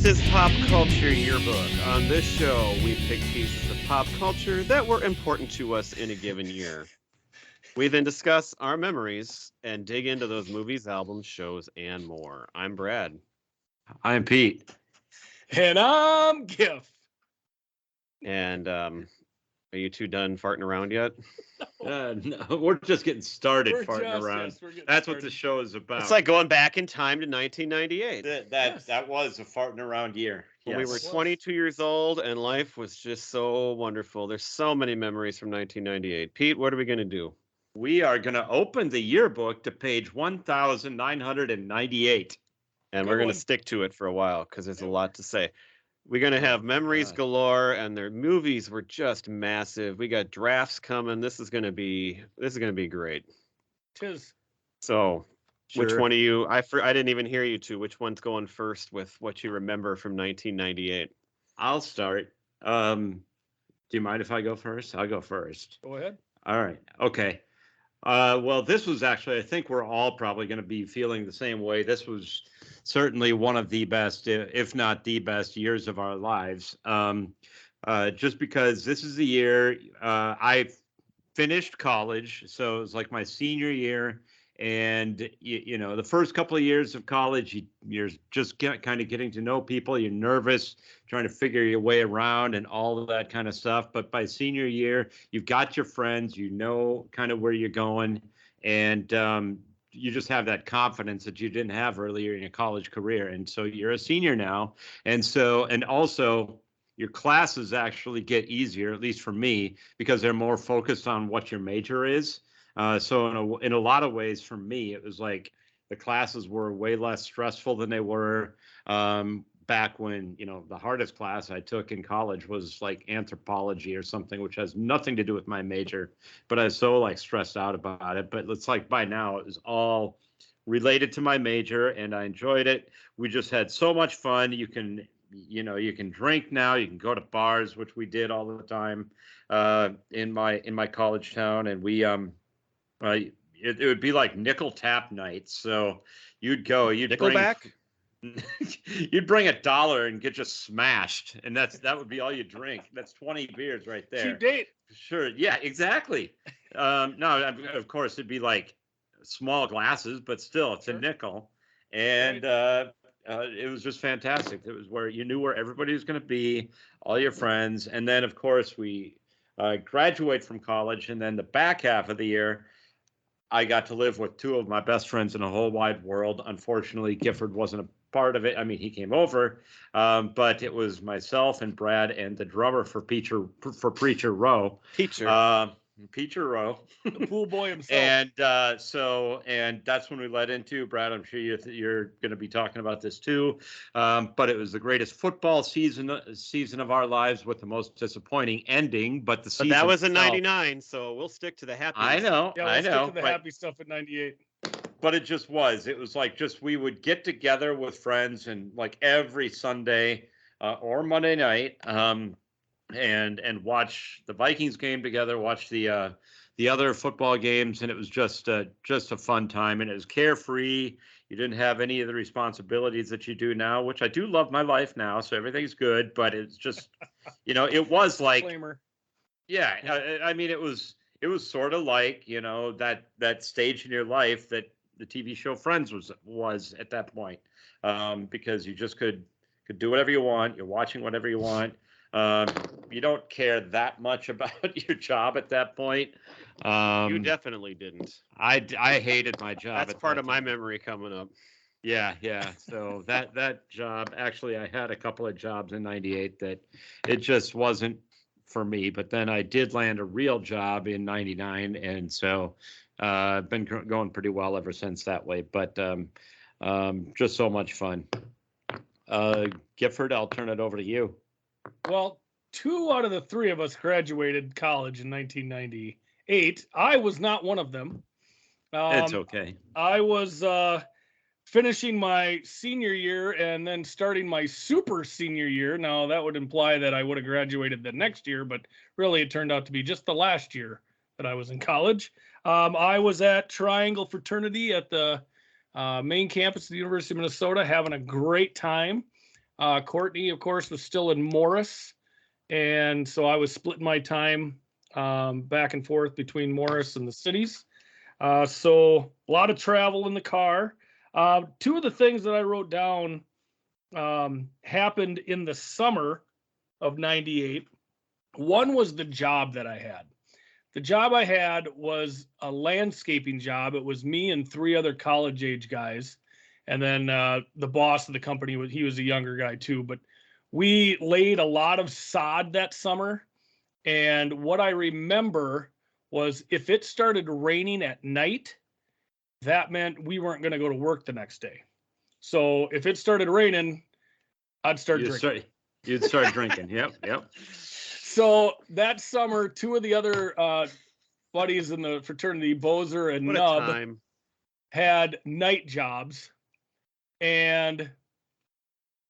This is Pop Culture Yearbook. On this show, we pick pieces of pop culture that were important to us in a given year. We then discuss our memories and dig into those movies, albums, shows, and more. I'm Brad. I'm Pete. And I'm Gif. And are you two done farting around yet? No, we're just getting started farting around. Yes, That's what the show is about. It's like going back in time to 1998. That was a farting around year. When we were 22 years old and life was just so wonderful. There's so many memories from 1998. Pete, what are we going to do? We are going to open the yearbook to page 1998. And we're going to stick to it for a while because there's a lot to say. We're going to have memories galore, and their movies were just massive. We got drafts coming. This is going to be great. Tis. So, Sure. Which one of you? I didn't even hear you two. Which one's going first with what you remember from 1998? I'll start. Do you mind if I go first? I'll go first. Go ahead. All right. Okay. Well, this was actually, I think we're all probably going to be feeling the same way. This was certainly one of the best, if not the best, years of our lives. Just because this is the year I finished college. So it was like my senior year. And, you know, the first couple of years of college, you're just kind of getting to know people. You're nervous, trying to figure your way around and all of that kind of stuff. But by senior year, you've got your friends, you know kind of where you're going. And you just have that confidence that you didn't have earlier in your college career. And so you're a senior now. And also your classes actually get easier, at least for me, because they're more focused on what your major is. So in a lot of ways, for me, it was like the classes were way less stressful than they were back when, you know, the hardest class I took in college was like anthropology or something, which has nothing to do with my major, but I was so like stressed out about it. But it's like by now it was all related to my major and I enjoyed it. We just had so much fun. You can drink now, you can go to bars, which we did all the time in my college town. And we it would be like nickel tap nights. So you'd Nickelback? You'd bring $1 and get just smashed, and that would be all you drink. That's 20 beers right there. Cheap date. Sure, yeah, exactly. No, of course it'd be like small glasses, but still, it's a nickel, and it was just fantastic. It was where you knew where everybody was going to be, all your friends, and then of course we graduate from college, and then the back half of the year, I got to live with two of my best friends in the whole wide world. Unfortunately, Gifford wasn't a part of it. I mean, he came over, but it was myself and Brad and the drummer for Preacher Row. Peacher Row. The pool boy himself. And and that's when we led into, Brad, I'm sure you're going to be talking about this too. But it was the greatest football season of our lives with the most disappointing ending. But that was in 99, so we'll stick to the happy. I know. Yeah, we'll stick to the happy stuff at 98. But it was like we would get together with friends and like every Sunday or Monday night and watch the Vikings game together, watch the other football games, and it was just a fun time, and it was carefree. You didn't have any of the responsibilities that you do now, which I do love my life now, so everything's good. But it's just, it was like, Disclaimer. Yeah, I mean, it was sort of like, that stage in your life that the TV show Friends was at that point, because you just could do whatever you want. You're watching whatever you want. You don't care that much about your job at that point. You definitely didn't. I hated my job. That's part of my memory coming up. Yeah. So that job, actually, I had a couple of jobs in 98 that it just wasn't for me. But then I did land a real job in 99. And so I've been going pretty well ever since that way. But just so much fun. Gifford, I'll turn it over to you. Well, 2 out of the 3 of us graduated college in 1998. I was not one of them. It's okay. I was finishing my senior year and then starting my super senior year. Now, that would imply that I would have graduated the next year, but really it turned out to be just the last year that I was in college. I was at Triangle Fraternity at the main campus of the University of Minnesota, having a great time. Courtney, of course, was still in Morris. And so I was splitting my time back and forth between Morris and the cities. So a lot of travel in the car. Two of the things that I wrote down happened in the summer of 98. One was the job that I had. The job I had was a landscaping job. It was me and three other college age guys. And then the boss of the company, he was a younger guy too. But we laid a lot of sod that summer. And what I remember was if it started raining at night, that meant we weren't going to go to work the next day. So if it started raining, I'd start drinking. You'd start drinking. Yep. So that summer, two of the other buddies in the fraternity, Bozer and Nub, had night jobs. And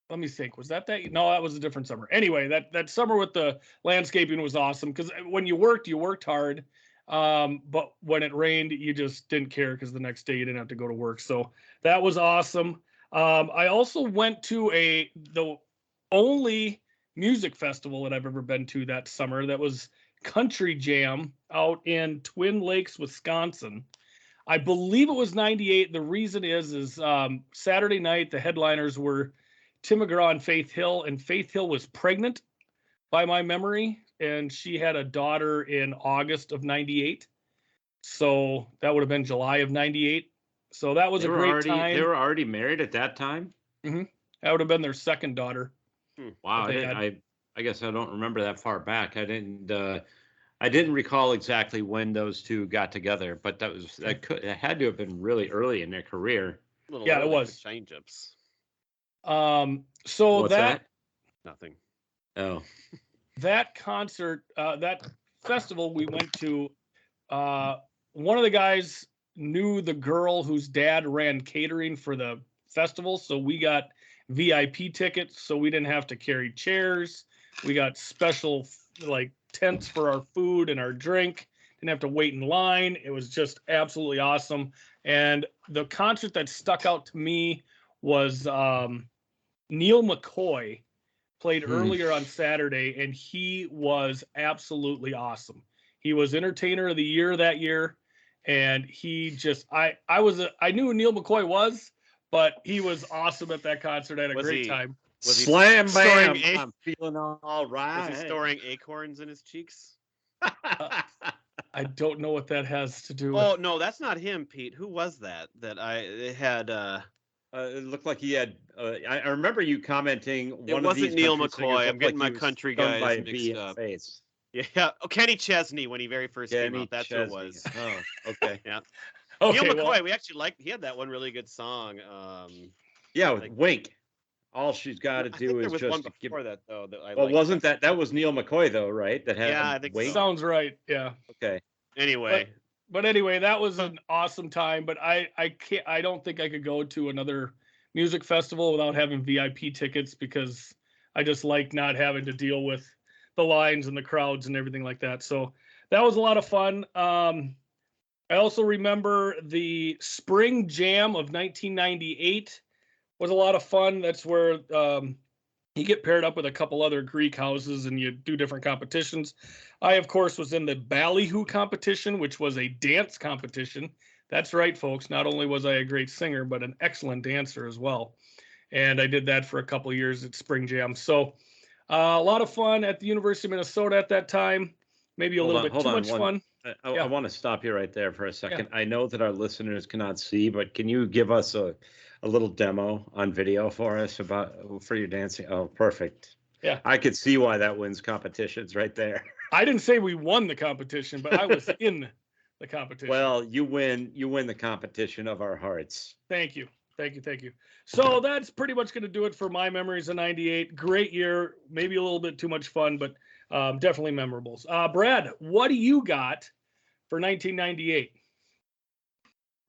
let me think, was that? No, that was a different summer. Anyway, that summer with the landscaping was awesome because when you worked hard. But when it rained, you just didn't care because the next day you didn't have to go to work. So that was awesome. I also went to the only music festival that I've ever been to that summer. That was Country Jam out in Twin Lakes, Wisconsin. I believe it was 98. The reason is Saturday night, the headliners were Tim McGraw and Faith Hill was pregnant by my memory. And she had a daughter in August of 98. So that would have been July of 98. So that was a great time. They were already married at that time? Mm-hmm. That would have been their second daughter. Wow. I guess I don't remember that far back. I didn't recall exactly when those two got together, but it had to have been really early in their career. Yeah, it was. Change-ups. So what's that? Nothing. Oh. That concert, that festival we went to, one of the guys knew the girl whose dad ran catering for the festival. So we got VIP tickets. So we didn't have to carry chairs. We got special like tents for our food and our drink. Didn't have to wait in line. It was just absolutely awesome. And the concert that stuck out to me was Neil McCoy. Played earlier on Saturday, and he was absolutely awesome. He was Entertainer of the Year that year, and he just I knew who Neil McCoy was, but he was awesome at that concert. I had a great time. Was he Slam bam! I'm feeling all right. Was he storing acorns in his cheeks? I don't know what that has to do with. Oh with. no, that's not him, Pete. Who was that? It had. It looked like he had. I remember you commenting. It wasn't Neil McCoy. I'm getting my country guys mixed up. Yeah. Oh, Kenny Chesney when he very first came out. That's who it was. Oh, okay. Yeah. Okay, Neil McCoy. We actually liked. He had that one really good song. Yeah, with Wink. All she's got to do is just. One before that though. Wasn't that was Neil McCoy though, right? That had. Yeah, I think Wink? so. Sounds right. Yeah. Okay. Anyway. But anyway, that was an awesome time. But I don't think I could go to another music festival without having VIP tickets because I just like not having to deal with the lines and the crowds and everything like that. So that was a lot of fun. I also remember the Spring Jam of 1998 was a lot of fun. That's where you get paired up with a couple other Greek houses and you do different competitions. I, of course, was in the Ballyhoo competition, which was a dance competition. That's right, folks. Not only was I a great singer, but an excellent dancer as well. And I did that for a couple of years at Spring Jam. So a lot of fun at the University of Minnesota at that time. Maybe a little bit too much fun. I want to stop you right there for a second. Yeah. I know that our listeners cannot see, but can you give us a little demo on video for us for your dancing? Oh, perfect. Yeah. I could see why that wins competitions right there. I didn't say we won the competition, but I was in the competition. Well, you win the competition of our hearts. Thank you. So that's pretty much going to do it for my memories of 98. Great year, maybe a little bit too much fun, but definitely memorable. Brad, what do you got for 1998?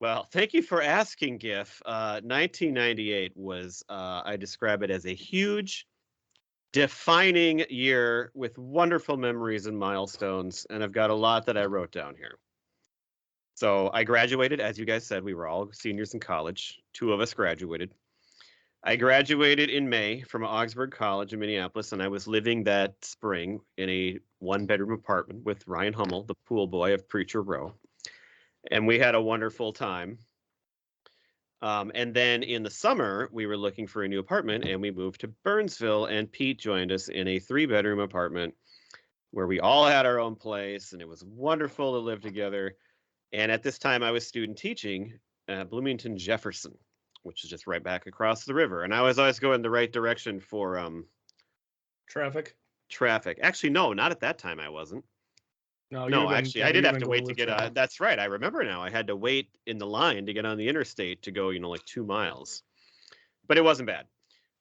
Well, thank you for asking, Giff. 1998 was, I describe it as a huge, defining year with wonderful memories and milestones, and I've got a lot that I wrote down here. So I graduated, as you guys said, we were all seniors in college. 2 of us graduated. I graduated in May from Augsburg College in Minneapolis, and I was living that spring in a one-bedroom apartment with Ryan Hummel, the pool boy of Preacher Row, and we had a wonderful time. And then in the summer, we were looking for a new apartment, and we moved to Burnsville, and Pete joined us in a three-bedroom apartment where we all had our own place, and it was wonderful to live together. And at this time, I was student teaching at Bloomington Jefferson, which is just right back across the river. And I was always going the right direction for Traffic? traffic. Actually, no, not at that time. I wasn't. No, No, actually, I did have to wait to with get on. traffic. That's right. I remember now. I had to wait in the line to get on the interstate to go, like 2 miles. But it wasn't bad.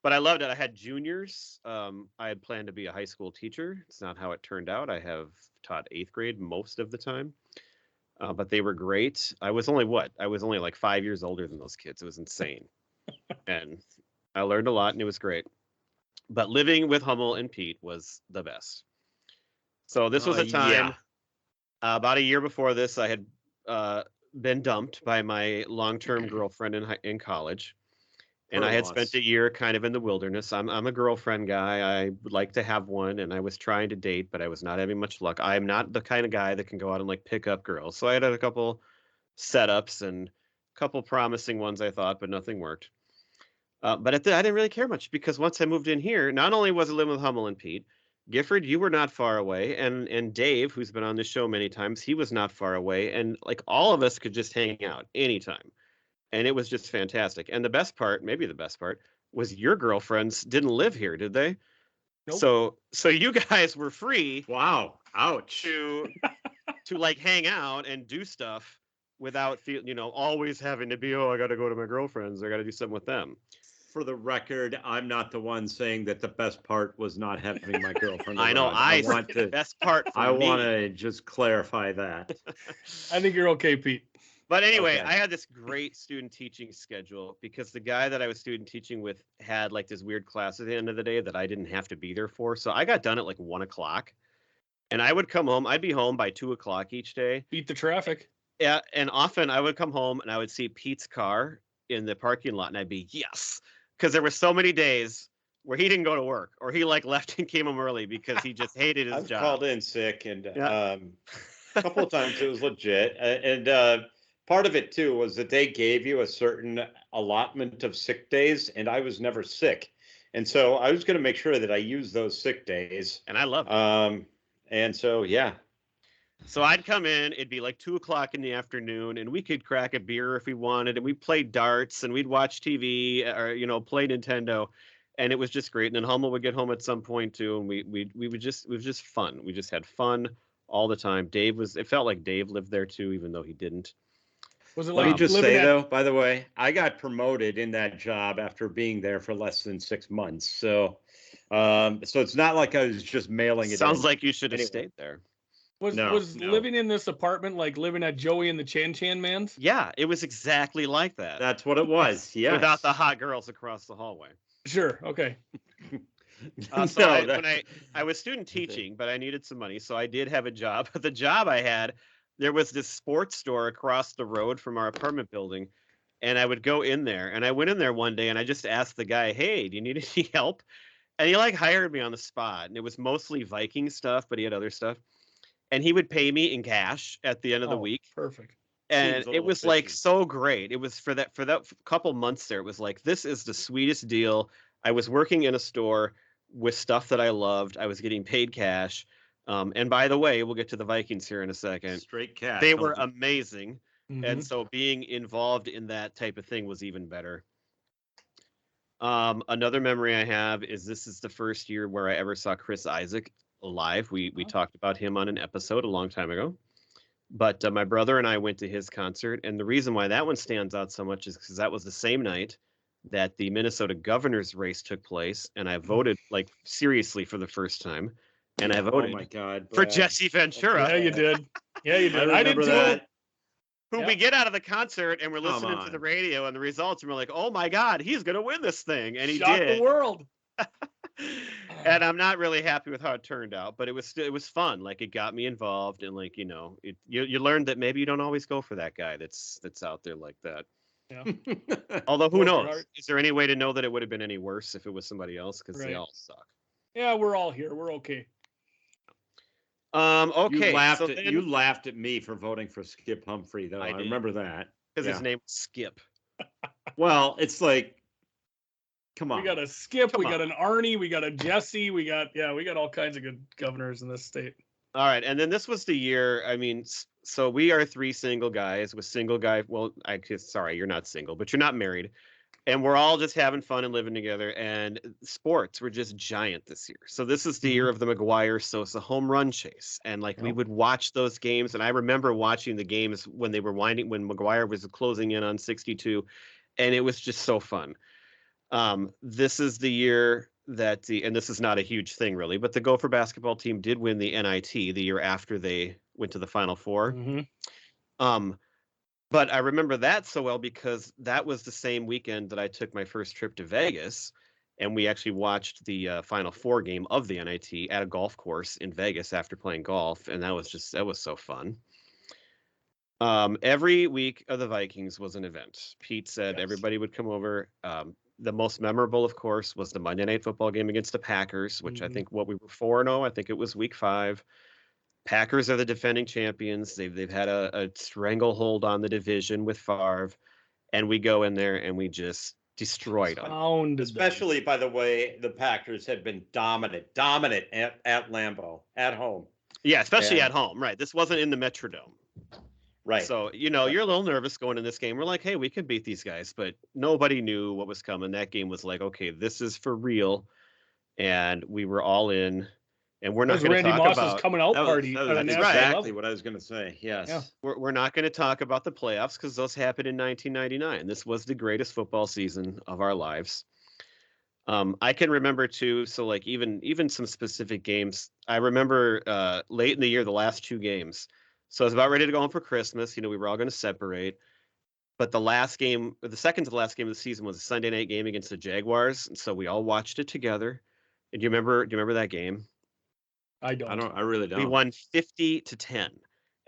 But I loved it. I had juniors. I had planned to be a high school teacher. It's not how it turned out. I have taught 8th grade most of the time. But they were great. I was only like 5 years older than those kids. It was insane. And I learned a lot, and it was great. But living with Hummel and Pete was the best. So this was a time, about a year before this, I had been dumped by my long-term girlfriend in college. And I had spent a year kind of in the wilderness. I'm a girlfriend guy. I would like to have one, and I was trying to date, but I was not having much luck. I'm not the kind of guy that can go out and like pick up girls. So I had a couple setups and a couple promising ones, I thought, but nothing worked. But I didn't really care much because once I moved in here, not only was I living with Hummel and Pete, Gifford, you were not far away, and Dave, who's been on this show many times, he was not far away, and like all of us could just hang out anytime. And it was just fantastic. And the best part, maybe the best part, was your girlfriends didn't live here, did they? Nope. So you guys were free. Wow. Ouch. To like hang out and do stuff without always having to be, I got to go to my girlfriends. I got to do something with them. For the record, I'm not the one saying that the best part was not having my girlfriend. I know. I want the best part. I want to just clarify that. I think you're okay, Pete. But anyway, Okay. I had this great student teaching schedule because the guy that I was student teaching with had like this weird class at the end of the day that I didn't have to be there for. So I got done at like 1:00, and I would come home. I'd be home by 2:00 each day. Beat the traffic. Yeah, and often I would come home and I would see Pete's car in the parking lot, and I'd be yes, because there were so many days where he didn't go to work or he like left and came home early because he just hated his I've job. called in sick, and Yeah. a couple of times it was legit, and part of it too was that they gave you a certain allotment of sick days, and I was never sick, and so I was going to make sure that I used those sick days. And I love it. And so yeah. So I'd come in, it'd be like 2:00 in the afternoon, and we could crack a beer if we wanted, and we'd play darts, and we'd watch TV or play Nintendo, and it was just great. And then Hummel would get home at some point too, and it was just fun. We just had fun all the time. It felt like Dave lived there too, even though he didn't. Was it Let like me just living say at- though, by the way, I got promoted in that job after being there for less than 6 months. So it's not like I was just mailing it Sounds in. like you should have Anyway. stayed there. Was No. living in this apartment like living at Joey and the Chan Chan Man's? Yeah, it was exactly like that. That's what it was. Yeah. Without the hot girls across the hallway. Sure. Okay. So No, when I was student teaching, but I needed some money, so I did have a job. The job I had, there was this sports store across the road from our apartment building, and I would go in there. And I went in there one day, and I just asked the guy, "Hey, do you need any help?" And he like hired me on the spot, and it was mostly Viking stuff, but he had other stuff. And he would pay me in cash at the end of the Oh, week. Perfect. And Seems a it little was like fishy. so great. It was for that couple months there. It was like, this is the sweetest deal. I was working in a store with stuff that I loved. I was getting paid cash. And by the way, we'll get to the Vikings here in a second. Straight cash. They were amazing. Mhm. And so being involved in that type of thing was even better. Another memory I have is this is the first year where I ever saw Chris Isaac live. We Oh. talked about him on an episode a long time ago. But my brother and I went to his concert, and the reason why that one stands out so much is because that was the same night that the Minnesota governor's race took place, and I voted like seriously for the first time, and I Oh voted my God. for Brad. Jesse Ventura, Yeah, you did. Yeah, you did. I I did remember too. that. who Yeah. we get out of the concert, and we're Come listening to on. the radio and the results, and we're like, oh my God, he's gonna win this thing, and he Shocked did. the world. And I'm not really happy with how it turned out, but it was fun. Like it got me involved, and like you learned that maybe you don't always go for that guy that's out there like that. Yeah. Although, who Broken knows? heart. Is there any way to know that it would have been any worse if it was somebody else? Because they Right. all suck. Yeah, we're all here. We're okay. Okay, so You then laughed at me for voting for Skip Humphrey, though. I I did. remember that. because Yeah. his name was Skip. Well, it's like, come on. We got a Skip, Come we got on. an Arnie, we got a Jesse, we got all kinds of good governors in this state. All right, and then this was the year. I mean, so we are three single guys with single guy. Well, sorry, you're not single, but you're not married, and we're all just having fun and living together. And sports were just giant this year. So this is the year of the McGuire Sosa home run chase, and like we Yep. would watch those games. And I remember watching the games when they were when McGuire was closing in on 62, and it was just so fun. This is the year that and this is not a huge thing really, but the Gopher basketball team did win the NIT the year after they went to the Final Four. Mm-hmm. But I remember that so well because that was the same weekend that I took my first trip to Vegas, and we actually watched the Final Four game of the NIT at a golf course in Vegas after playing golf, and that was so fun. Every week of the Vikings was an event. Pete said Yes. everybody would come over. The most memorable, of course, was the Monday Night Football game against the Packers, which I think what we were 4-0. I think it was week 5. Packers are the defending champions. They've had a stranglehold on the division with Favre, and we go in there and we just destroyed them. Pounded them. Especially, by the way, the Packers had been dominant at Lambeau, at home. Yeah, especially Yeah. at home, right? This wasn't in the Metrodome. Right. So, you're a little nervous going in this game. We're like, hey, we can beat these guys, but nobody knew what was coming. That game was like, okay, this is for real. And we were all in. And we're That not was going to Randy talk Moss's about coming out that party was at a that's national right. exactly level. what I was going to say. Yes. Yeah. we're not going to talk about the playoffs because those happened in 1999. This was the greatest football season of our lives. I can remember too. So like even some specific games. I remember late in the year, the last 2 games. So I was about ready to go home for Christmas. We were all going to separate. But the last game, the second to the last game of the season, was a Sunday night game against the Jaguars, and so we all watched it together. And do you remember that game? I don't. I really don't. We won 50-10,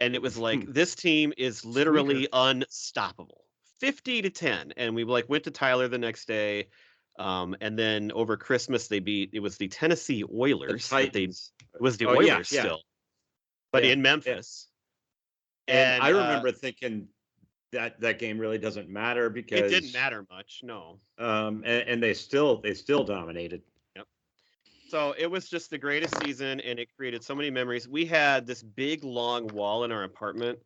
and it was like this team is literally unstoppable. 50-10, and we like went to Tyler the next day, and then over Christmas it was the Tennessee Oilers. It was the Oilers still, but in Memphis. And I remember thinking that game really doesn't matter because it didn't matter much, no. And they still dominated. Yep. So it was just the greatest season, and it created so many memories. We had this big long wall in our apartment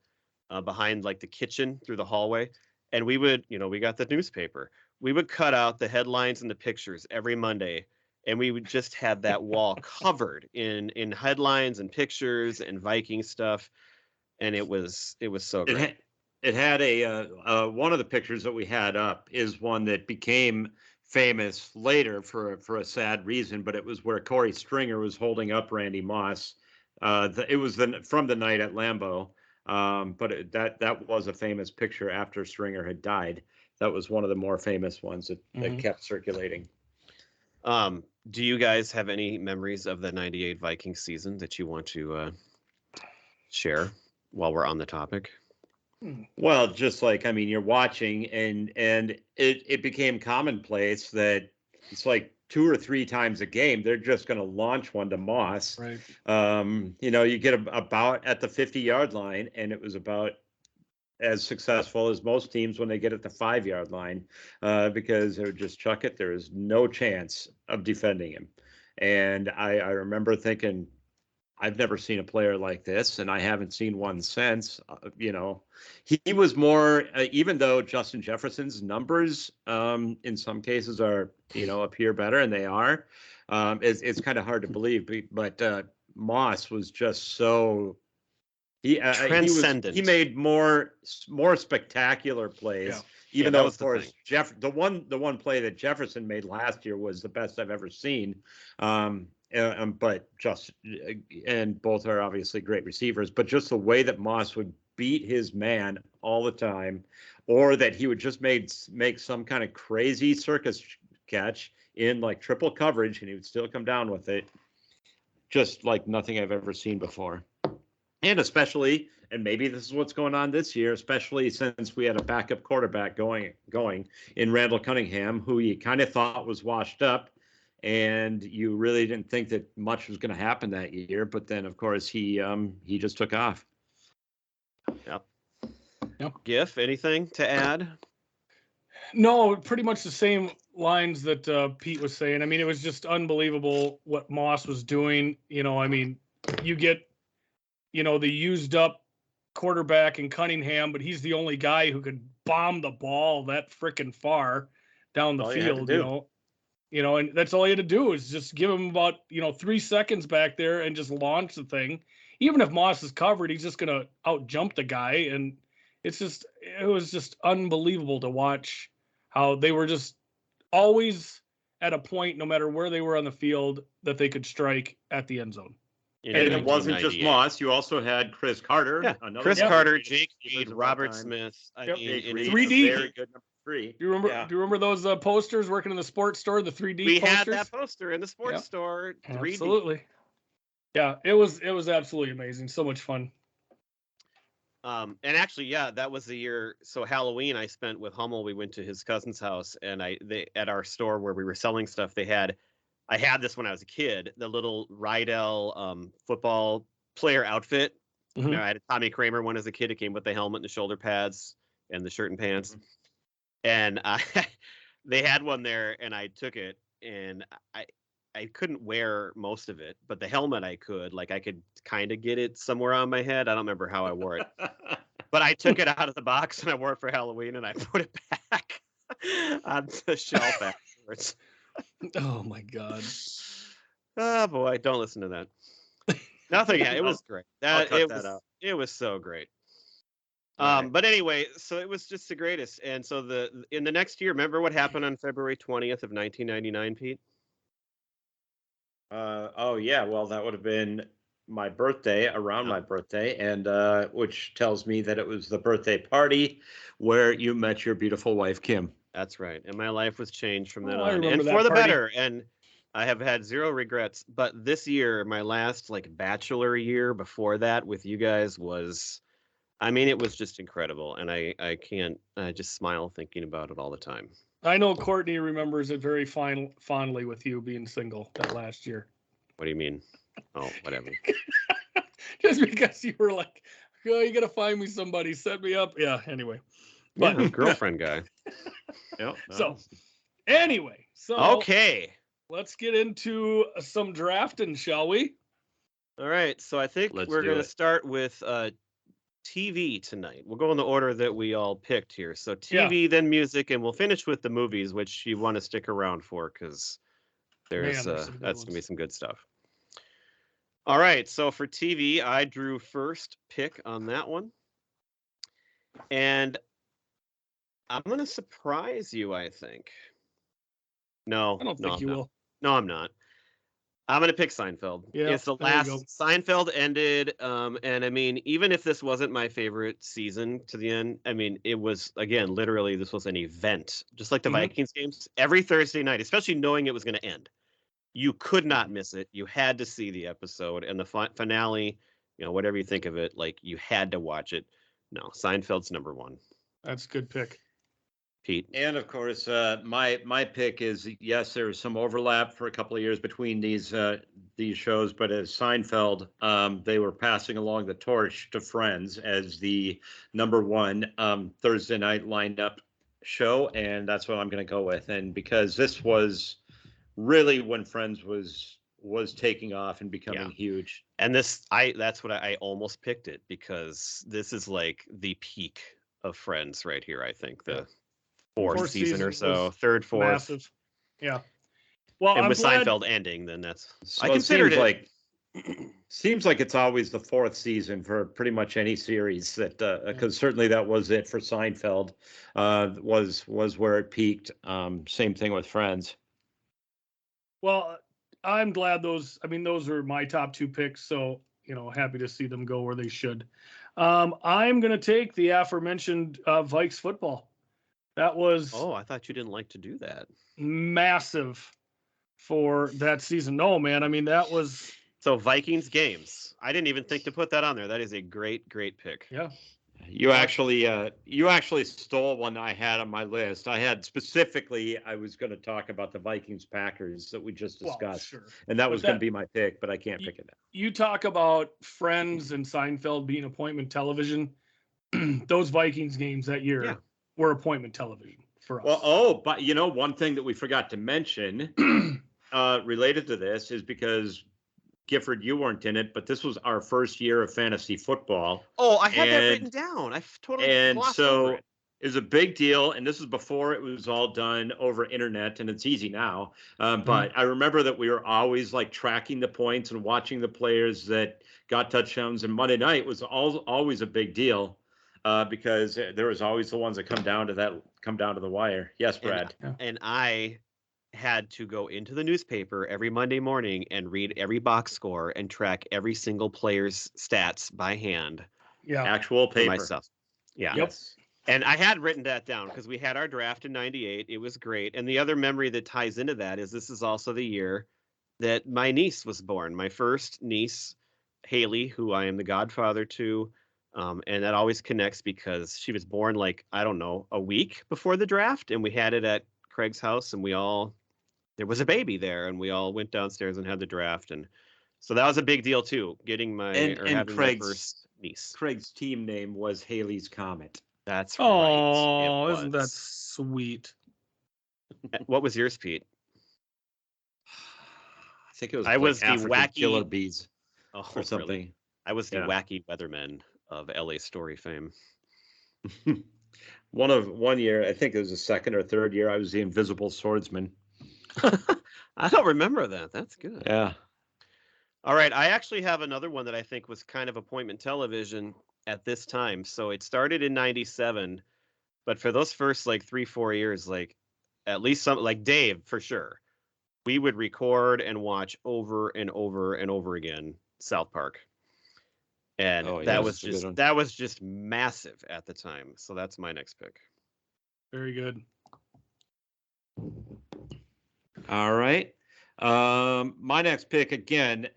behind like the kitchen through the hallway, and we would, we got the newspaper. We would cut out the headlines and the pictures every Monday, and we would just have that wall covered in headlines and pictures and Viking stuff, and it was so great. It had one of the pictures that we had up is one that became famous later for a sad reason, but it was where Corey Stringer was holding up Randy Moss. It was from the night at Lambeau, but that was a famous picture after Stringer had died. That was one of the more famous ones that kept circulating. Do you guys have any memories of the '98 Viking season that you want to share while we're on the topic? Well, just like, I mean, you're watching and it became commonplace that it's like 2 or 3 times a game, they're just going to launch one to Moss. Right. You get about at the 50-yard line, and it was about as successful as most teams when they get at the 5-yard line, because they would just chuck it. There is no chance of defending him. And I remember thinking, I've never seen a player like this, and I haven't seen one since. He was more, even though Justin Jefferson's numbers in some cases are, appear better, and they are. It's kind of hard to believe, but Moss was just so transcendent. He made more spectacular plays. Yeah. Even though, of course, the one play that Jefferson made last year was the best I've ever seen. But and both are obviously great receivers, but just the way that Moss would beat his man all the time, or that he would just make some kind of crazy circus catch in like triple coverage, and he would still come down with it, just like nothing I've ever seen before. And especially, and maybe this is what's going on this year, especially since we had a backup quarterback going in Randall Cunningham, who you kind of thought was washed up, and you really didn't think that much was going to happen that year. But then, of course, he just took off. Yep. Yep. Gif, anything to add? No, pretty much the same lines that Pete was saying. I mean, it was just unbelievable what Moss was doing. I mean, you get, the used up quarterback in Cunningham, but he's the only guy who could bomb the ball that freaking far down the field, and that's all you had to do is just give him about, 3 seconds back there and just launch the thing. Even if Moss is covered, he's just going to out jump the guy. And it was just unbelievable to watch how they were just always at a point, no matter where they were on the field, that they could strike at the end zone. And it wasn't just Moss. You also had Chris Carter. Yeah. Chris Carter, Jake Reed, Robert Smith. I mean, 3D. Very good number 3. Do you remember those posters working in the sports store, the 3D we posters? had that poster in the sports store. 3D. Absolutely. Yeah, it was absolutely amazing. So much fun. And actually, that was the year. So Halloween I spent with Hummel. We went to his cousin's house, and they at our store where we were selling stuff, I had this when I was a kid, the little Rydell football player outfit. Mm-hmm. I had a Tommy Kramer one as a kid. It came with the helmet and the shoulder pads and the shirt and pants. Mm-hmm. And they had one there, and I took it, and I couldn't wear most of it, but the helmet I could. Like, I could kind of get it somewhere on my head. I don't remember how I wore it. But I took it out of the box, and I wore it for Halloween, and I put it back on the shelf afterwards. Oh my God! Oh boy, don't listen to that. Nothing. Yeah, it was great. It was so great. Right. But anyway, so it was just the greatest. And so in the next year, remember what happened on February 20th of 1999, Pete? Oh yeah, well that would have been my birthday, around my birthday, and which tells me that it was the birthday party where you met your beautiful wife Kim. That's right. And my life was changed from then on, and for the better. And I have had zero regrets. But this year, my last bachelor year before that with you guys was, I mean, it was just incredible. And I just smile thinking about it all the time. I know Courtney remembers it very fondly with you being single that last year. What do you mean? Oh, whatever. Just because you were like, oh, you got to find me somebody, set me up. Yeah, anyway. But girlfriend guy. Yep. So, anyway. Okay. Let's get into some drafting, shall we? All right. So I think we're going to start with TV tonight. We'll go in the order that we all picked here. So TV, then music, and we'll finish with the movies, which you want to stick around for because that's going to be some good stuff. All right. So for TV, I drew first pick on that one. And I'm going to surprise you, I think. No, I don't think you will. No, I'm not. I'm going to pick Seinfeld. Yeah, it's the last. Seinfeld ended. And I mean, even if this wasn't my favorite season to the end, I mean, it was, again, literally, this was an event. Just like the Vikings games. Every Thursday night, especially knowing it was going to end. You could not miss it. You had to see the episode. And the finale, whatever you think of it, you had to watch it. No, Seinfeld's number one. That's a good pick. Pete. And of course, my pick is, yes, there was some overlap for a couple of years between these shows, but as Seinfeld, they were passing along the torch to Friends as the number one Thursday night lineup show, and that's what I'm going to go with. And because this was really when Friends was taking off and becoming huge. And that's what I almost picked it, because this is like the peak of Friends right here. I think the fourth season or so, third, fourth. Massive. Yeah. Well, and I'm with glad... Seinfeld ending, then that's, so I considered it seems like it's always the fourth season for pretty much any series that, because certainly that was it for Seinfeld, was where it peaked. Same thing with Friends. Well, I'm glad those are my top two picks. So, happy to see them go where they should. I'm going to take the aforementioned Vikes football. That was... Oh, I thought you didn't like to do that. Massive for that season. No, man. I mean, that was So Vikings games. I didn't even think to put that on there. That is a great pick. Yeah. You actually stole one I had on my list. I was going to talk about the Vikings Packers that we just Well, discussed, sure. and that But was going to be my pick, but I can't pick it now. You talk about Friends and Seinfeld being appointment television. Those Vikings games that year were appointment television for us. Well, but one thing that we forgot to mention related to this is because Gifford, you weren't in it, but this was our first year of fantasy football. Oh, I had that written down. I totally glossed over it. It was a big deal, and this is before it was all done over internet, and it's easy now. But I remember that we were always like tracking the points and watching the players that got touchdowns. And Monday night was always a big deal because there was always the ones that come down to the wire. Yes, Brad. And I had to go into the newspaper every Monday morning and read every box score and track every single player's stats by hand. Yeah. Actual paper. Myself. Yeah. Yep. And I had written that down because we had our draft in 98. It was great. And the other memory that ties into that is this is also the year that my niece was born. My first niece, Haley, who I am the godfather to. And that always connects because she was born a week before the draft. And we had it at Craig's house, and there was a baby there, and we all went downstairs and had the draft. And so that was a big deal too, having my first niece. Craig's team name was Haley's Comet. That's right. Oh, isn't that sweet? What was yours, Pete? I think it was. I was the wacky killer bees or something. Really? I was the wacky weatherman of LA Story fame. One year, I think it was the second or third year, I was the invisible swordsman. I don't remember that. That's good. Yeah. All right. I actually have another one that I think was kind of appointment television at this time. So it started in 97, but for those first 3-4 years, at least some Dave for sure, we would record and watch over and over and over again South Park. And that was just massive at the time. So that's my next pick. Very good. All right. My next pick, again,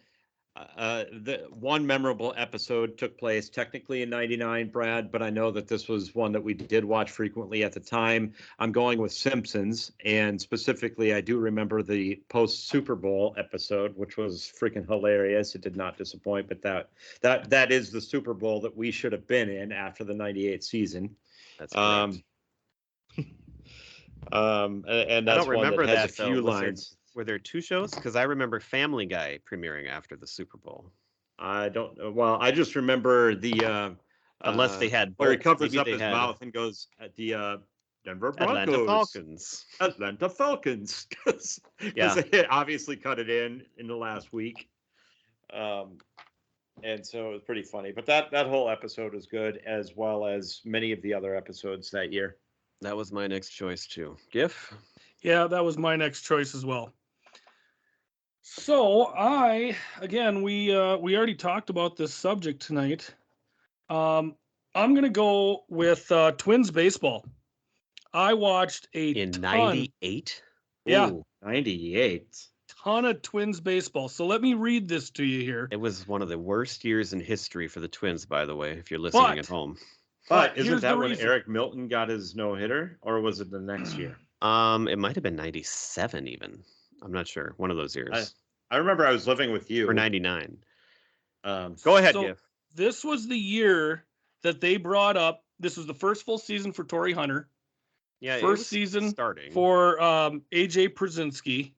the one memorable episode took place technically in 99, Brad, but I know that this was one that we did watch frequently at the time. I'm going with Simpsons, and specifically, I do remember the post-Super Bowl episode, which was freaking hilarious. It did not disappoint, but that is the Super Bowl that we should have been in after the 98 season. That's correct. And that's one that has a few lines. Were there two shows? Because I remember Family Guy premiering after the Super Bowl. I don't know. Well, I just remember the unless they had where he covers up his mouth and goes at the Denver Broncos, Atlanta Falcons, because they obviously cut it in the last week, and so it was pretty funny. But that whole episode was good, as well as many of the other episodes that year. That was my next choice too. Giff? Yeah, that was my next choice as well. So we already talked about this subject tonight. I'm gonna go with Twins baseball. I watched in 98. Yeah, ooh, 98. Ton of Twins baseball. So let me read this to you here. It was one of the worst years in history for the Twins, by the way, if you're listening at home. But isn't that when Eric Milton got his no-hitter, or was it the next year? It might have been 97 even. I'm not sure. One of those years. I remember I was living with you. Or 99. Go ahead, Giff. This was the year that they brought up. This was the first full season for Torrey Hunter. Yeah, first season starting for AJ Przinsky.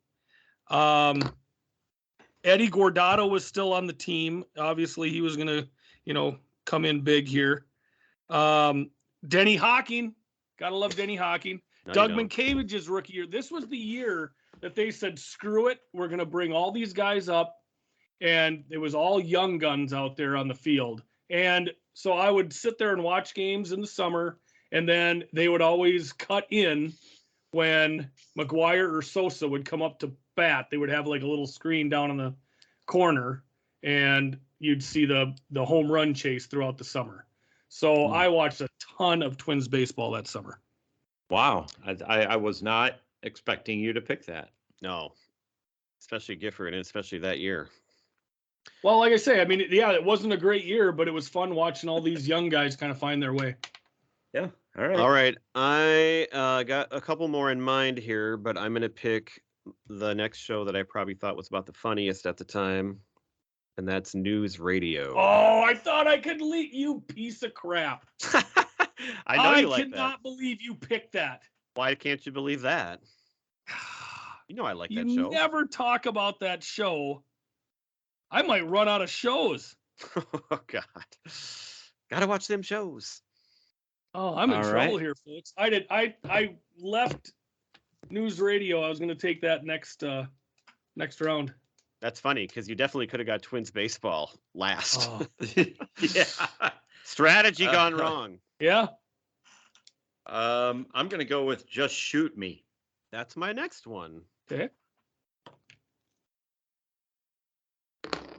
Eddie Guardado was still on the team. Obviously, he was going to, come in big here. Denny Hawking. Gotta love Denny Hawking. No, Doug Minkiewicz's rookie year. This was the year that they said, screw it. We're going to bring all these guys up. And it was all young guns out there on the field. And so I would sit there and watch games in the summer. And then they would always cut in when McGuire or Sosa would come up to bat. They would have like a little screen down in the corner. And you'd see the home run chase throughout the summer. So I watched a ton of Twins baseball that summer. Wow. I was not expecting you to pick that. No. Especially Gifford, and especially that year. Well, like I say, I mean, yeah, it wasn't a great year, but it was fun watching all these young guys kind of find their way. Yeah. All right. All right. I got a couple more in mind here, but I'm going to pick the next show that I probably thought was about the funniest at the time, and that's News Radio. Oh, I thought I could lead you, piece of crap. I know you like that. cannot believe you picked that. Why can't you believe that? You know I like that You show. never talk about that show. I might run out of shows. Oh God, gotta watch them shows. Oh, I'm in All trouble right. here, folks. I left News Radio. I was going to take that next round. That's funny because you definitely could have got Twins baseball last. Oh, Yeah. Strategy gone wrong. yeah. I'm going to go with Just Shoot Me. That's my next one. Okay.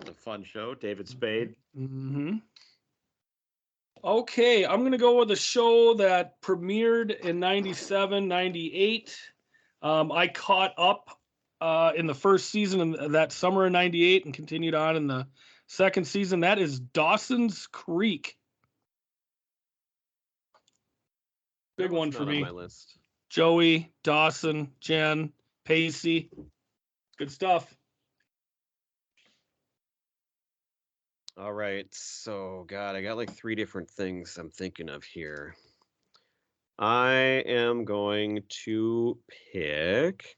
It's a fun show. David Spade. Mm-hmm. Okay, I'm going to go with a show that premiered in 97, 98. I caught up in the first season in that summer of 98 and continued on in the second season. That is Dawson's Creek. Big That one was for not on me. my list. Joey, Dawson, Jen, Pacey. Good stuff. All right. So, God, I got like 3 different things I'm thinking of here. I am going to pick.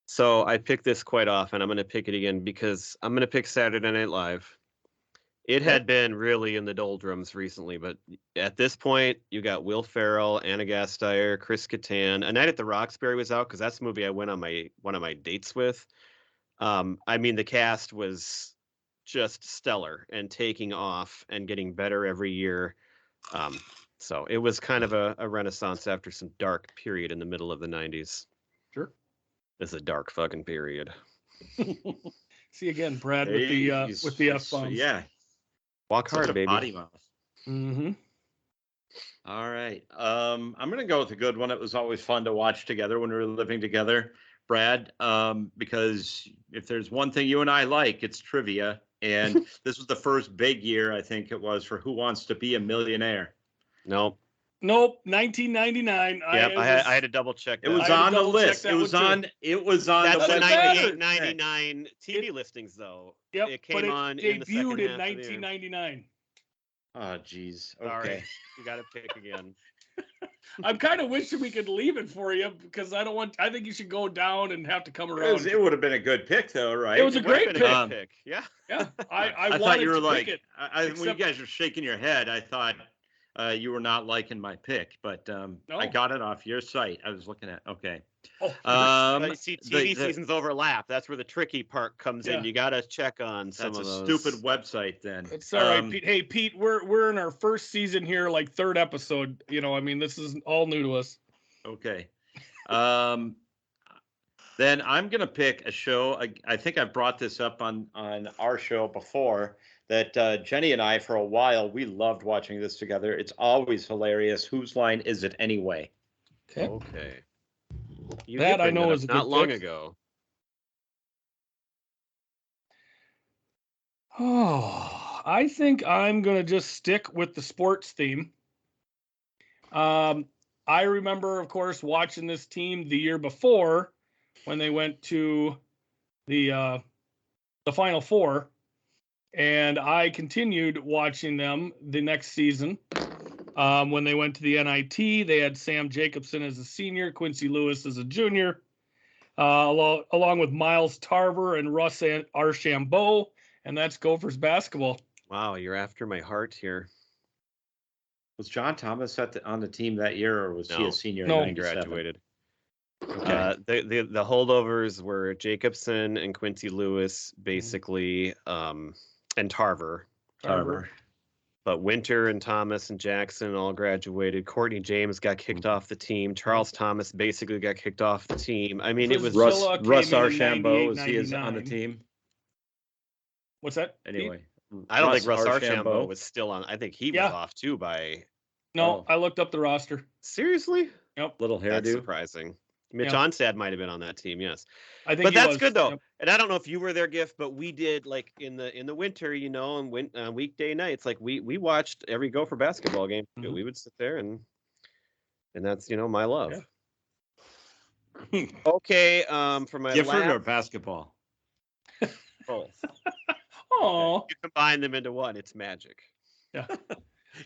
So, I pick this quite often. I'm going to pick it again because I'm going to pick Saturday Night Live. It had been really in the doldrums recently, but at this point, you got Will Ferrell, Anna Gasteyer, Chris Kattan. A Night at the Roxbury was out because that's the movie I went on one of my dates with. I mean, the cast was just stellar and taking off and getting better every year. So it was kind of a renaissance after some dark period in the middle of the 90s. Sure. It's a dark fucking period. See again, Brad, with the F-bombs. Yeah. Walk Such hard, a baby. potty mouth. Mm-hmm. All right. I'm going to go with a good one. It was always fun to watch together when we were living together, Brad, because if there's one thing you and I like, it's trivia. And this was the first big year, I think it was, for Who Wants to Be a Millionaire. Nope. 1999. Yep, I had to double check that. It was I had to on the double check list. that It was one, on. It was on That's the the better. 98, 99 TV listings, though. Yep, It but came it on in the second debuted in half of the year. 1999. Oh, geez. Sorry, Okay. you got to pick again. I'm kind of wishing we could leave it for you because I think you should go down and have to come around. It would have been a good pick, though, right? It was a It would've great been a pick. good pick. Yeah. Yeah, I thought wanted you were to like, pick it. when you except- guys were shaking your head, I thought you were not liking my pick, but I No. got it off your site. I was looking at. Okay. Oh, But see, TV the- seasons overlap. That's where the tricky part comes Yeah. in. You got to check on some That's of a those. stupid website then. it's all right, Pete. Hey, Pete, we're in our first season here, like third episode. You know, I mean, this is all new to us. Okay. Then I'm going to pick a show. I think I brought this up on our show before, that Jenny and I, for a while, we loved watching this together. It's always hilarious. Whose line is it anyway? Okay. Okay. You That did I bring know up is a not good long pick. ago. Oh, I think I'm gonna just stick with the sports theme. I remember, of course, watching this team the year before when they went to the Final Four, and I continued watching them the next season. When they went to the NIT, they had Sam Jacobson as a senior, Quincy Lewis as a junior, along with Miles Tarver and Russ Archambault, and that's Gophers basketball. Wow, you're after my heart here. Was John Thomas on the team that year, or was he No. a senior No. in He 97? graduated. Okay. The holdovers were Jacobson and Quincy Lewis, basically, and Tarver. Tarver. But Winter and Thomas and Jackson all graduated. Courtney James got kicked off the team. Charles Thomas basically got kicked off the team. I mean, it was Russ- just, Priscilla Russ came in Archambault, was 98, he on the 99. team? What's that? Pete? Anyway. I don't think Russ Archambault was still on. I think he was Yeah. off too by. No, Oh. I looked up the roster. Seriously? Little That's hairdo. surprising. Mitch Yeah. Onstad might have been on that team, yes. I think But he that's was. good though. Yep. And I don't know if you were there, Gift, but we did like in the winter, you know, and weekday nights, like we watched every Gopher basketball game. Mhm. We would sit there and that's my love. Yeah. Okay, for my Gifford or last basketball? both. Oh, You combine them into one, it's magic. yeah.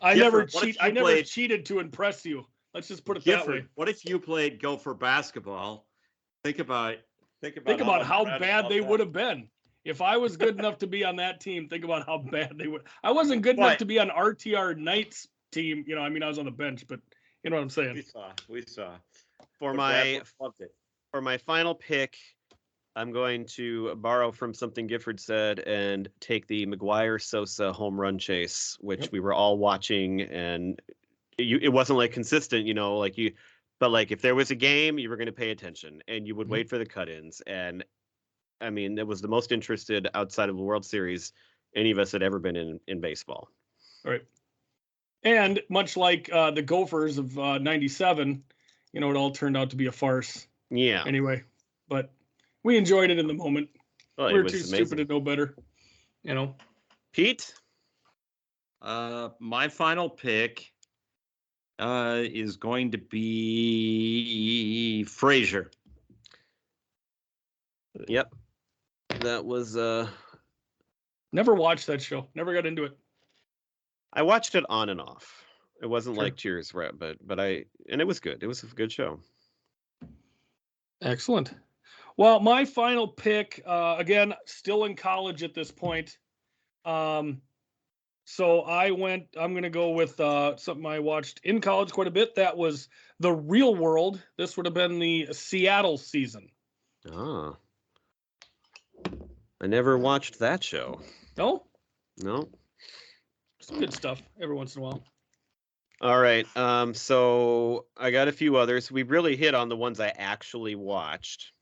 I Gifford, never what if cheat. you I never played- cheated to impress you. Let's just put it that way. Gifford, what if you played Gopher basketball? Think about Think about how incredible bad they that- would have been. If I was good enough to be on that team, think about how bad they would. I wasn't good enough But- to be on RTR Knight's team. I mean, I was on the bench, but you know what I'm saying. We saw. For But my Bradford loved it. for my final pick, I'm going to borrow from something Gifford said and take the McGuire Sosa home run chase, which Yep. we were all watching, and it wasn't like consistent, but like if there was a game, you were going to pay attention and you would Mhm. wait for the cut-ins. And I mean, it was the most interested outside of the World Series any of us had ever been in baseball. All right. And much like the Gophers of '97, it all turned out to be a farce Yeah, anyway. But we enjoyed it in the moment. well, We it were was too amazing. stupid to know better. Pete, My final pick is going to be Frasier. yep, that was. Never watched that show. Never got into it. I watched it on and off. It wasn't Sure. like Cheers, but and it was good. It was a good show. Excellent. Well, my final pick, again, still in college at this point. So I'm going to go with something I watched in college quite a bit. That was The Real World. This would have been the Seattle season. Ah, I never watched that show. No? No. Some good stuff every once in a while. All right. So I got a few others. We really hit on the ones I actually watched,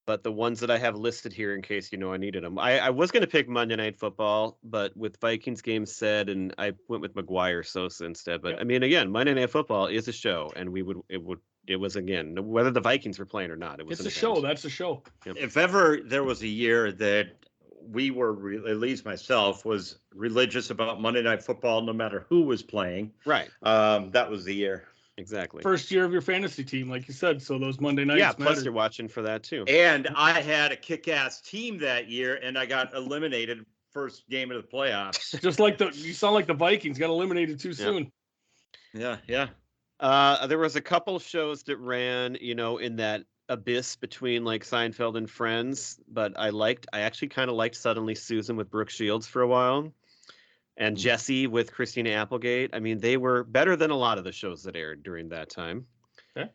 but the ones that I have listed here in case I needed them. I was going to pick Monday Night Football, but with Vikings games said, and I went with McGuire Sosa instead. But Yep. I mean, again, Monday Night Football is a show, and it was again whether the Vikings were playing or not. It was It's an a show. event. That's a show. If ever there was a year that we were, at least myself, was religious about Monday Night Football, no matter who was playing, Right. that was the year. Exactly. First year of your fantasy team, like you said. So those Monday nights Yeah. Plus, mattered. you're watching for that too. And I had a kick-ass team that year, and I got eliminated first game of the playoffs. Just like you sound like the Vikings got eliminated too soon. Yeah. There was a couple shows that ran, in that abyss between like Seinfeld and Friends, but I actually kind of liked Suddenly Susan with Brooke Shields for a while, and Jesse with Christina Applegate. I mean, they were better than a lot of the shows that aired during that time. Okay.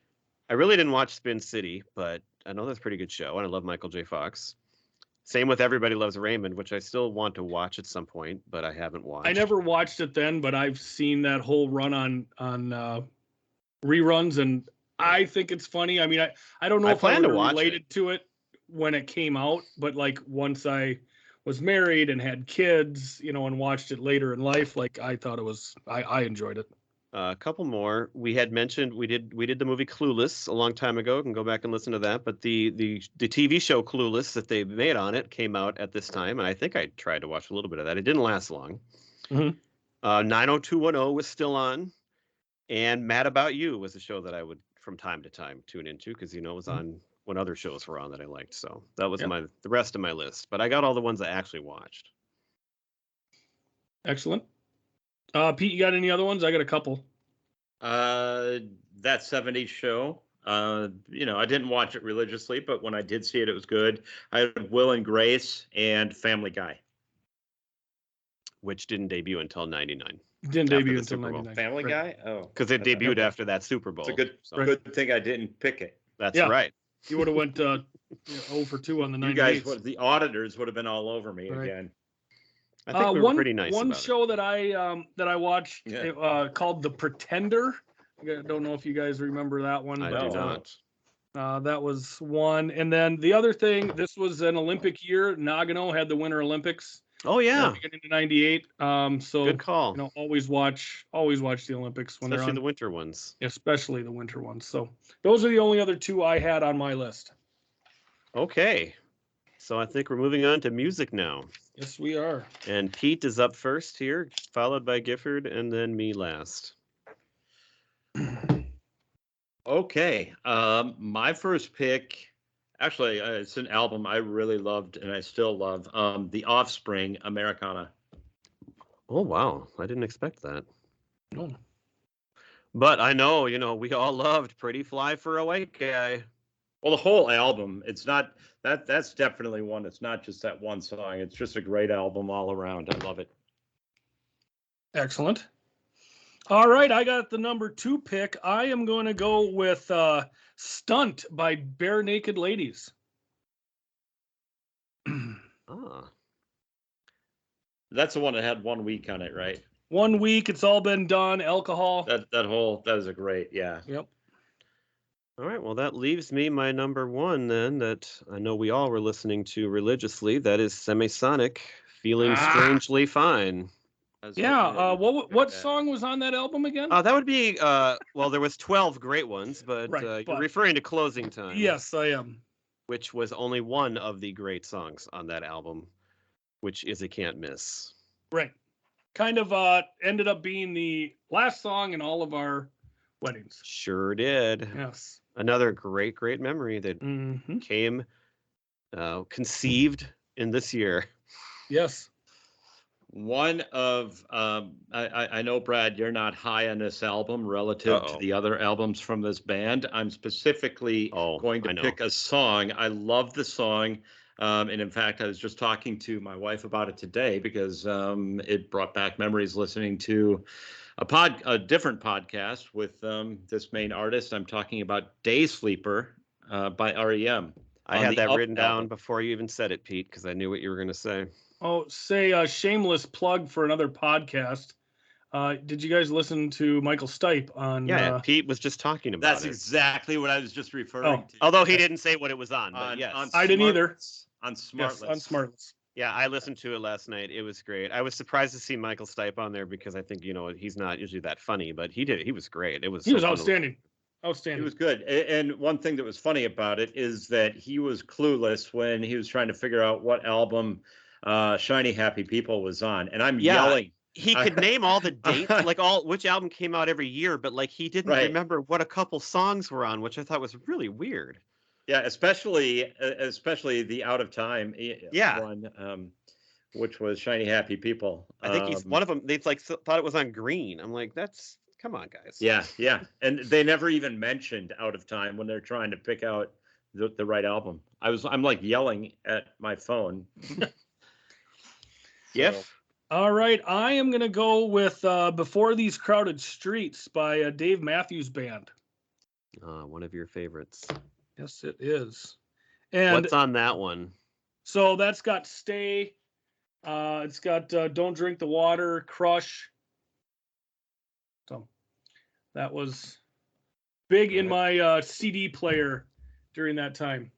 I really didn't watch Spin City, but I know that's a pretty good show, and I love Michael J. Fox. Same with Everybody Loves Raymond, which I still want to watch at some point, but I haven't watched. I never watched it then, but I've seen that whole run on reruns, and I think it's funny. I mean, I don't know I if I plan to would've watch related to it when it came out, but like once I was married and had kids, and watched it later in life, like I thought it was, I enjoyed it. A couple more. We had mentioned we did the movie Clueless a long time ago. You can go back and listen to that. But the TV show Clueless that they made on it came out at this time, and I think I tried to watch a little bit of that. It didn't last long. Mhm. 90210 was still on, and Mad About You was a show that I would from time to time tune into because it was on when other shows were on that I liked. So that was Yep. the rest of my list. But I got all the ones I actually watched. Excellent. Pete, you got any other ones? I got a couple. That 70s show. I didn't watch it religiously, but when I did see it, it was good. I had Will and Grace and Family Guy. Which didn't debut until '99 Didn't After debut the until Super Bowl. 99. Family Right. Guy? Oh. because it debuted Okay. after that Super Bowl. It's a good, So good thing I didn't pick it. that's Yeah. right. You would have went 0 for 2 on the You 98s. guys, the auditors would have been all over me Right. again. I think we were one pretty nice one about it. show that I watched Yeah. called The Pretender. I don't know if you guys remember that one. I but, do No. not. that was one. And then the other thing, this was an Olympic year. Nagano had the Winter Olympics. Oh yeah, beginning of '98. So good call. always watch the Olympics when they're Especially on, the winter ones. especially the winter ones. So those are the only other two I had on my list. Okay, so I think we're moving on to music now. Yes, we are. And Pete is up first here, followed by Gifford, and then me last. Okay. My first pick, actually, it's an album I really loved and I still love. The Offspring, Americana. Oh wow, I didn't expect that. Oh. But I know, we all loved Pretty Fly for a White Guy. Well, the whole album. It's not that's definitely one. It's not just that one song. It's just a great album all around. I love it. Excellent. All right, I got the number 2 pick. I am going to go with Stunt by Bare Naked Ladies. Ah, That's the one that had 1 week on it, right? 1 week, it's all been done. Alcohol. That is a great, yeah. Yep. all right. Well, that leaves me my number 1 then that I know we all were listening to religiously. That is Semisonic, Feeling Strangely Fine. Yeah. What song was on that album again? That would be, well, there was 12 great ones, but Right, you're referring to Closing Time. Yes, I am. Which was only one of the great songs on that album, which is a can't miss. Right. Kind of ended up being the last song in all of our weddings. Sure did. Yes. Another great, great memory that came conceived in this year. Yes. One of I know, Brad, you're not high on this album relative to the other albums from this band. I'm specifically going to pick a song. I love the song. And in fact, I was just talking to my wife about it today because it brought back memories listening to a different podcast with this main artist. I'm talking about Day Sleeper by REM. I had that written down before you even said it, Pete, because I knew what you were going to say. Oh, say a shameless plug for another podcast. Did you guys listen to Michael Stipe on? Yeah, Pete was just talking about That's exactly what I was just referring to. Although he didn't say what it was on, but yes. I didn't either. On Smartless. Yes, on Smartless. Yeah, I listened to it last night. It was great. I was surprised to see Michael Stipe on there because I think, he's not usually that funny, but he did it. He was great. He was outstanding. Outstanding. He was good. And one thing that was funny about it is that he was clueless when he was trying to figure out what album Shiny Happy People was on. And I'm yelling. He could name all the dates, which album came out every year, but he didn't remember what a couple songs were on, which I thought was really weird. Yeah, especially the Out of Time one, which was Shiny Happy People. I think he's one of them. They thought it was on Green. I'm like, come on, guys. Yeah, and they never even mentioned Out of Time when they're trying to pick out the right album. I'm like yelling at my phone. Yes. All right, I am gonna go with "Before These Crowded Streets" by Dave Matthews Band. One of your favorites. Yes, it is. And what's on that one? So that's got "Stay." It's got "Don't Drink the Water," "Crush." So that was big in my CD player during that time.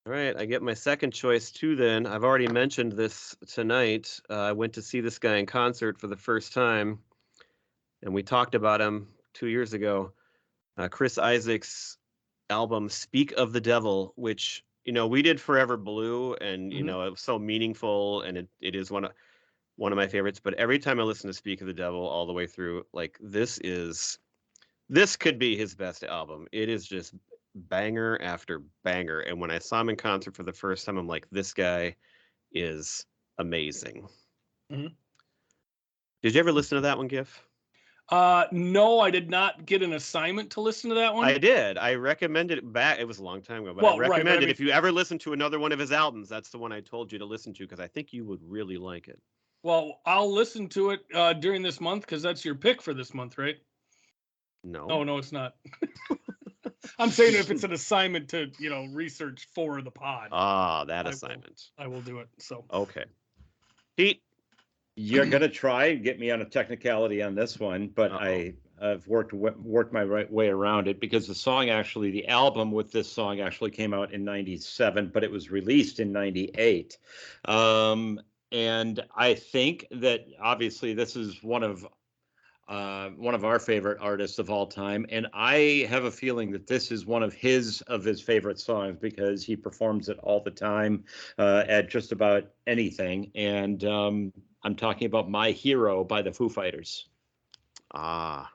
All right, I get my second choice too then. I've already mentioned this tonight. I went to see this guy in concert for the first time, and we talked about him 2 years ago. Chris Isaak's album, Speak of the Devil, which, we did Forever Blue, and, it was so meaningful, and it is one of my favorites. But every time I listen to Speak of the Devil all the way through, this could be his best album. It is just banger after banger. And when I saw him in concert for the first time, I'm like, this guy is amazing. Mm-hmm. Did you ever listen to that one, Gif? No, I did not get an assignment to listen to that one. I did. I recommended it back. It was a long time ago, but I recommended if you ever listen to another one of his albums, that's the one I told you to listen to because I think you would really like it. Well, I'll listen to it during this month because that's your pick for this month, right? No. Oh, no, it's not. I'm saying if it's an assignment to, research for the pod. That assignment. I will do it. So. Okay. Pete. You're going to try and get me on a technicality on this one, but I've worked my way around it because the album with this song actually came out in 97, but it was released in 98. And I think that obviously this is one of our favorite artists of all time, and I have a feeling that this is one of his favorite songs because he performs it all the time at just about anything. And I'm talking about "My Hero" by the Foo Fighters. Ah,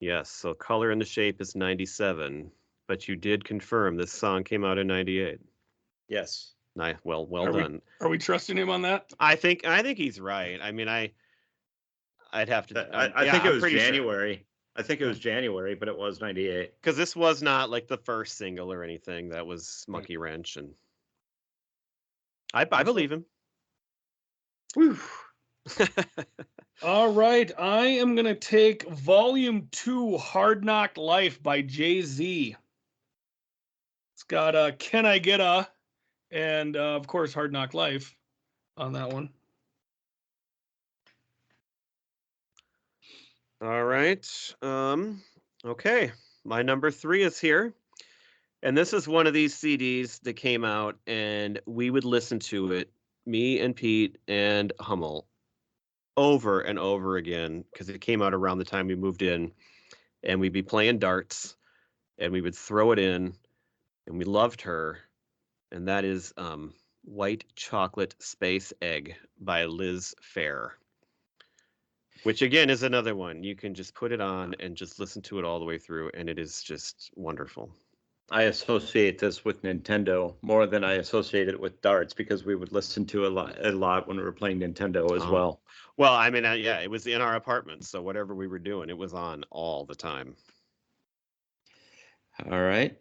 yes. So Color and the Shape is 97, but you did confirm this song came out in 98. Yes. Nice. Well Are done. we trusting him on that? I think he's right. I mean, I'd have to. I Yeah, think it I'm was pretty sure. January. I think it was January, but it was 98. Because this was not like the first single or anything. That was Monkey Wrench, and I believe him. Whew. All right, I am gonna take Volume 2, "Hard Knock Life" by Jay-Z. It's got "Can I Get a" and of course "Hard Knock Life" on that one. All right. Okay. My number 3 is here. And this is one of these CDs that came out, and we would listen to it, me and Pete and Hummel, over and over again, because it came out around the time we moved in, and we'd be playing darts, and we would throw it in, and we loved her, and that is White Chocolate Space Egg by Liz Phair. Which again is another one. You can just put it on and just listen to it all the way through, and it is just wonderful. I associate this with Nintendo more than I associate it with darts because we would listen to a lot when we were playing Nintendo as well. Well, I mean, yeah, it was in our apartment, so whatever we were doing, it was on all the time. All right.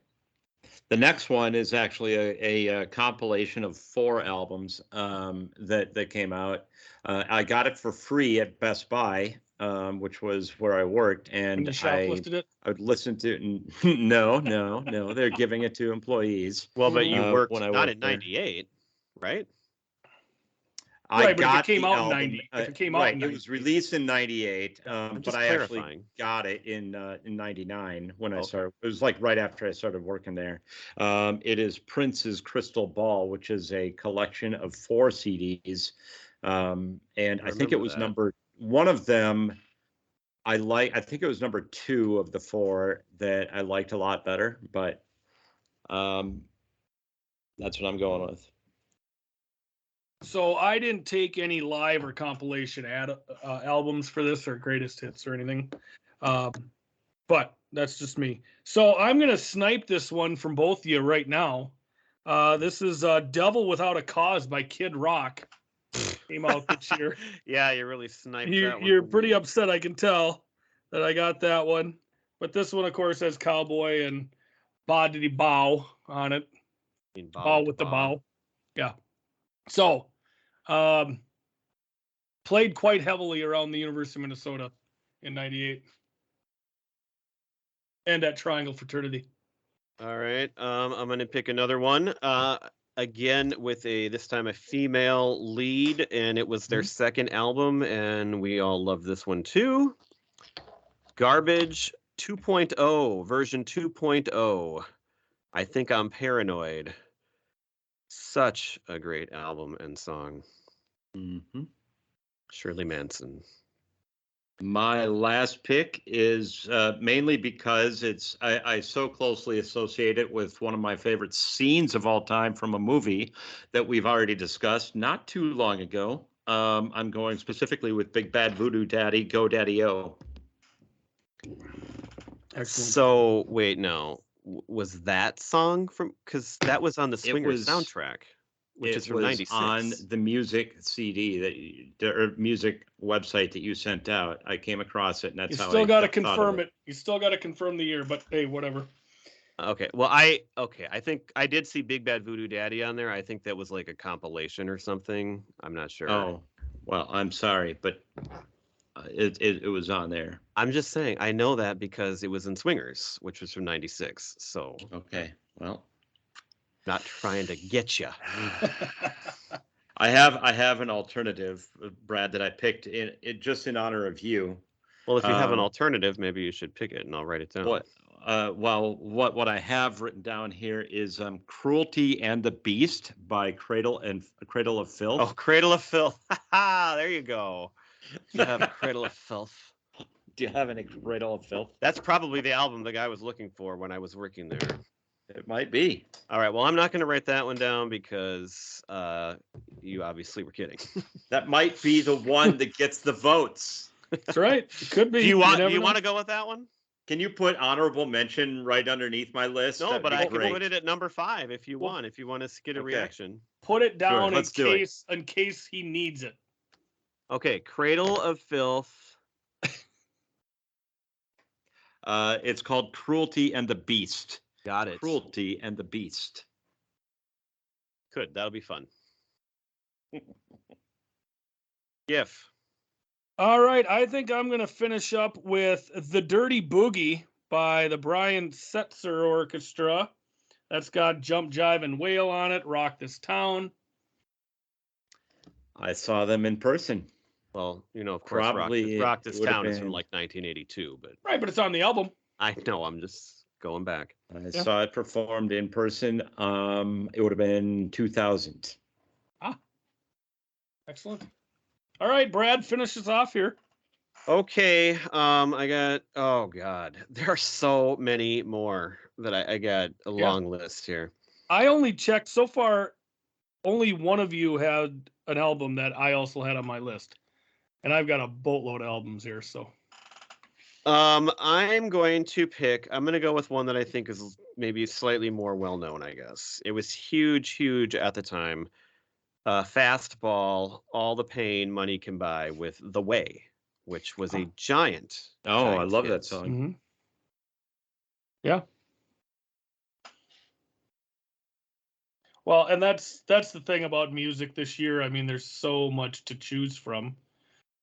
The next one is actually a compilation of 4 albums that came out. I got it for free at Best Buy, which was where I worked, and you shoplifted it? I would listen to it. No, they're giving it to employees. Well, but you worked when I not worked in '98, right? I Right, but if it got came the out in album. 90 if it came out right, in it was 98. released in '98, I'm but just I actually clarifying. got it in '99 when I Okay. started. It was like right after I started working there. It is Prince's Crystal Ball, which is a collection of 4 CDs, and I think it remember was that. number one of them. I think it was number 2 of the 4 that I liked a lot better, but that's what I'm going with. So I didn't take any live or compilation albums for this or greatest hits or anything, but that's just me. So I'm gonna snipe this one from both of you right now. This is "Devil Without a Cause" by Kid Rock. Came out this year. Yeah, you really sniped that one. You're from pretty me. upset, I can tell, that I got that one. But this one, of course, has Cowboy and Ba Diddy Bow on it. I mean, Bow with the bow. Yeah. So, played quite heavily around the University of Minnesota in '98, and at Triangle Fraternity. All right. I'm gonna pick another one. Again with this time a female lead, and it was their second album, and we all love this one too. Garbage 2.0, version 2.0. I Think I'm Paranoid. Such a great album and song. Mm-hmm. Shirley Manson. My last pick is mainly because I so closely associate it with one of my favorite scenes of all time from a movie that we've already discussed not too long ago. I'm going specifically with Big Bad Voodoo Daddy, Go Daddy-O. Excellent. So wait, no, was that song from? Because that was on the Swingers soundtrack, which is from '96. On the music CD or music website that you sent out. I came across it, and that's you how still I got to thought of confirm it. You still got to confirm the year, but hey, whatever. Okay, well, I think I did see Big Bad Voodoo Daddy on there. I think that was like a compilation or something. I'm not sure. Oh, well, I'm sorry, but it was on there. I'm just saying, I know that because it was in Swingers, which was from '96. So okay, well, not trying to get you. I have an alternative, Brad, that I picked it just in honor of you. Well, if you have an alternative, maybe you should pick it, and I'll write it down. what I have written down here is "Cruelty and the Beast" by Cradle of Filth. Oh, Cradle of Filth. There you go. You have Cradle of Filth. Do you have any Cradle of Filth? That's probably the album the guy was looking for when I was working there. It might be. All right. Well, I'm not going to write that one down because you obviously were kidding. That might be the one that gets the votes. That's right. It could be. Do you want never know. to go with that one? Can you put honorable mention right underneath my list? No, That'd but be I can great. put it at number 5 if you want. If you want to get a Okay. reaction. Put it down let's do it. in case he needs it. Okay, Cradle of Filth. It's called "Cruelty and the Beast." Got it. Cruelty and the Beast. Good. That'll be fun. GIF. All right, I think I'm going to finish up with The Dirty Boogie by the Brian Setzer Orchestra. That's got Jump, Jive, and Wail on it, Rock This Town. I saw them in person. Well, of course, Probably Rock This it would've Town is from been- like 1982, but Right, but it's on the album. I know I'm just going back. I saw it performed in person. It would have been 2000. Excellent. All right, Brad, finish us off here. Okay, I got. Oh God, there are so many more that I got a long list here. I only checked so far. Only one of you had an album that I also had on my list, and I've got a boatload of albums here. So, I'm going to go with one that I think is maybe slightly more well known. I guess it was huge at the time. Fastball, All the Pain Money Can Buy with The Way, which was a giant. Oh, I giant love hit. that song. Yeah. Well, and that's the thing about music this year. I mean, there's so much to choose from.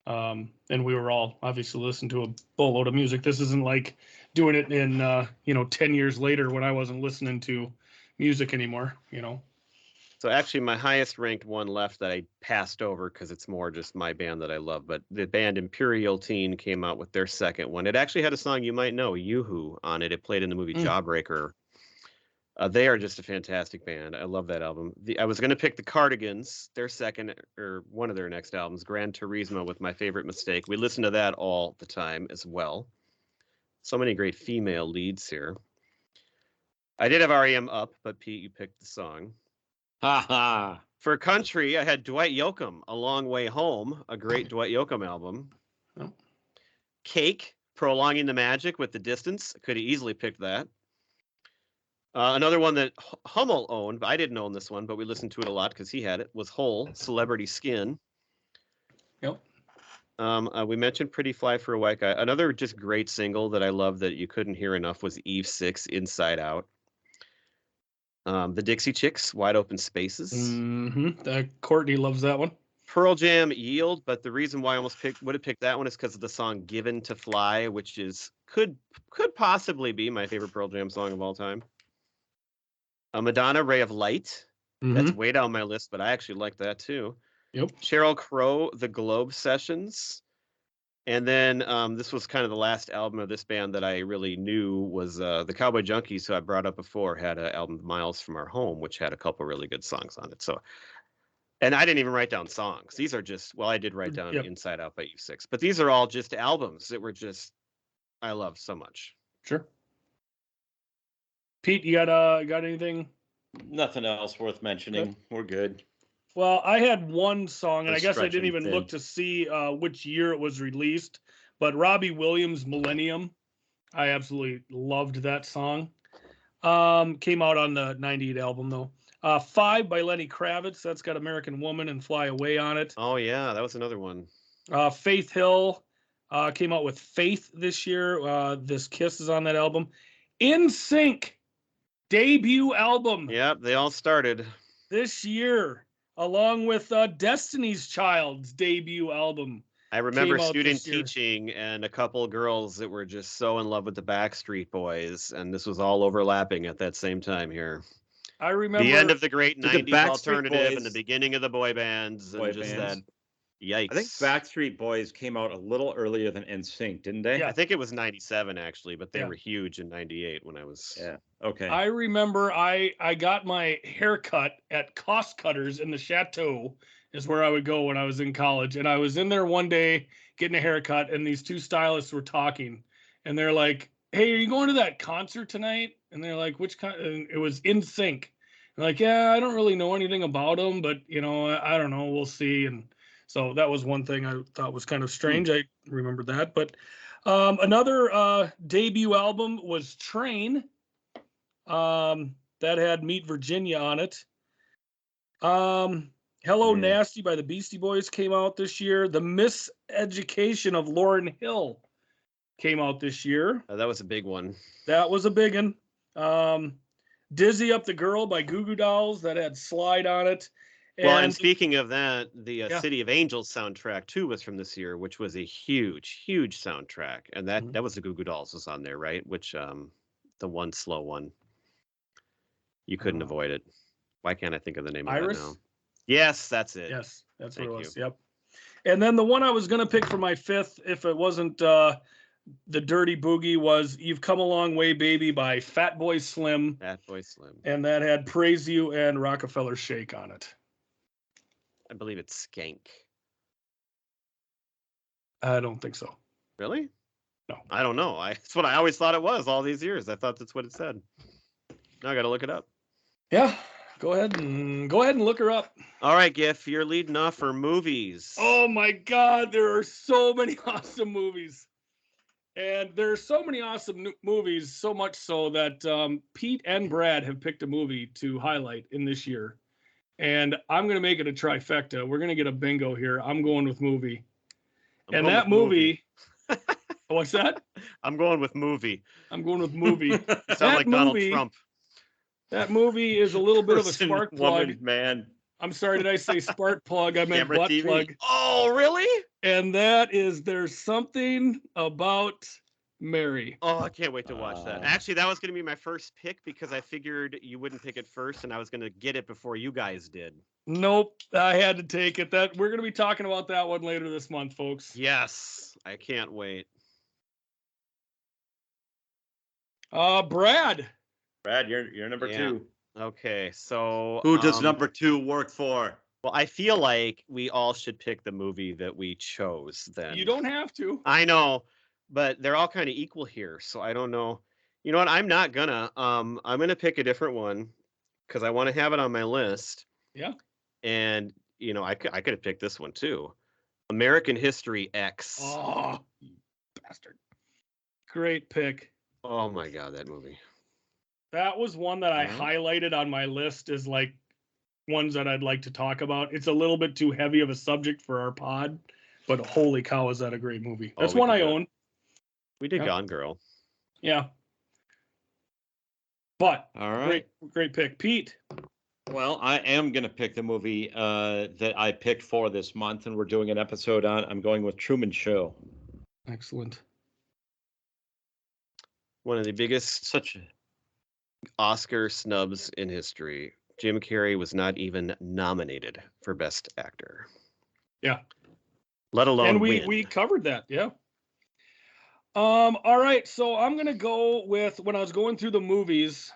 And we were all obviously listening to a boatload of music. This isn't like doing it in 10 years later when I wasn't listening to music anymore, So actually, my highest ranked one left that I passed over because it's more just my band that I love. But the band Imperial Teen came out with their second one. It actually had a song you might know, Yoo-Hoo, on it. It played in the movie Jawbreaker. They are just a fantastic band. I love that album. I was going to pick the Cardigans, their second or one of their next albums, Gran Turismo, with My Favorite Mistake. We listen to that all the time as well. So many great female leads here. I did have REM up, but Pete, you picked the song. Ha ha. For country, I had Dwight Yoakam, A Long Way Home, a great Dwight Yoakam album. Oh. Cake, Prolonging the Magic with The Distance. Could have easily picked that. Another one that Hummel owned, but I didn't own this one, but we listened to it a lot because he had it, was Hole, Celebrity Skin. Yep. We mentioned Pretty Fly for a White Guy. Another just great single that I love that you couldn't hear enough was Eve 6, Inside Out. The Dixie Chicks, Wide Open Spaces. Courtney loves that one. Pearl Jam, Yield, but the reason why I almost would have picked that one is because of the song Given to Fly, which could possibly be my favorite Pearl Jam song of all time. Madonna, Ray of Light. That's way down my list, but I actually like that too. Yep. Sheryl Crow, The Globe Sessions. And then this was kind of the last album of this band that I really knew was the Cowboy Junkies, who I brought up before, had an album, Miles from Our Home, which had a couple really good songs on it. So, and I didn't even write down songs. These are just, I did write down Inside Out by U6, but these are all just albums that were just, I love so much. Sure. Pete, you got anything? Nothing else worth mentioning. Okay. We're good. Well, I had one song, and I guess I didn't even thin. look to see which year it was released, but Robbie Williams' Millennium. I absolutely loved that song. Came out on the 98 album, though. 5 by Lenny Kravitz. That's got American Woman and Fly Away on it. Oh, yeah, that was another one. Faith Hill came out with Faith this year. This Kiss is on that album. In Sync debut album. Yep, they all started this year, along with Destiny's Child's debut album. I remember came out student this year. teaching and a couple girls that were just so in love with the Backstreet Boys, and this was all overlapping at that same time here. I remember The end of the great Did the 90s Backstreet alternative Boys- and the beginning of the boy bands and Boy just bands. that. Yikes. I think Backstreet Boys came out a little earlier than NSYNC, didn't they? Yeah. I think it was 97 actually, but they Yeah. were huge in 98 when I was. Yeah. Okay. I remember I got my hair cut at Cost Cutters in the Chateau, is where I would go when I was in college. And I was in there one day getting a haircut, and these two stylists were talking, and they're like, "Hey, are you going to that concert tonight?" And they're like, "Which kind?" And it was In Sync. Like, yeah, I don't really know anything about them, but I don't know. We'll see. And so that was one thing I thought was kind of strange. I remember that. But another debut album was Train. That had Meet Virginia on it. Hello Nasty by the Beastie Boys came out this year. The Miseducation of Lauryn Hill came out this year. That was a big one. That was a big one. Dizzy Up the Girl by Goo Goo Dolls, that had Slide on it. And speaking of that, the City of Angels soundtrack too was from this year, which was a huge soundtrack, and that was the Goo Goo Dolls was on there, right? Which the one slow one, you couldn't avoid it. Why can't I think of the name Iris? of that now? Yes, that's it. Yes, that's Thank what it was. you. Yep. And then the one I was gonna pick for my fifth, if it wasn't the Dirty Boogie, was You've Come a Long Way, Baby by Fatboy Slim. Fatboy Slim. And that had Praise You and Rockefeller Shake on it. I believe it's Skank. I don't think so. Really? No. I don't know. That's what I always thought it was all these years. I thought that's what it said. Now I got to look it up. Yeah. Go ahead and look her up. All right, Giff, you're leading off for movies. Oh my God, there are so many awesome movies. And there are so many awesome movies, so much so that Pete and Brad have picked a movie to highlight in this year. And I'm going to make it a trifecta. We're going to get a bingo here. I'm going with movie. And that movie, what's that? I'm going with movie. I'm going with movie. You sound like Donald Trump. That movie is a little bit of a spark plug. Woman, man. I'm sorry, did I say spark plug? I meant butt plug. Oh, really? And that is There's Something About Mary. Oh, I can't wait to watch that. Actually, that was going to be my first pick because I figured you wouldn't pick it first, and I was going to get it before you guys did. Nope, I had to take it. That we're going to be talking about that one later this month, folks. Yes, I can't wait. Brad. Brad, you're number two. Okay, so who does number two work for? Well, I feel like we all should pick the movie that we chose then. You don't have to. I know, but they're all kind of equal here, so I don't know. You know what? I'm not gonna. I'm gonna pick a different one because I want to have it on my list. Yeah. And I could have picked this one too. American History X. Oh, you bastard! Great pick. Oh my God, that movie. That was one that I highlighted on my list as like ones that I'd like to talk about. It's a little bit too heavy of a subject for our pod, but holy cow, is that a great movie? That's one I own. We did Gone Girl. Yeah. But all right, great pick, Pete. Well, I am going to pick the movie that I picked for this month, and we're doing an episode on. I'm going with Truman Show. Excellent. One of the biggest Oscar snubs in history. Jim Carrey was not even nominated for Best Actor. Yeah. Let alone and win. we covered that, yeah. All right, so I'm gonna go with when I was going through the movies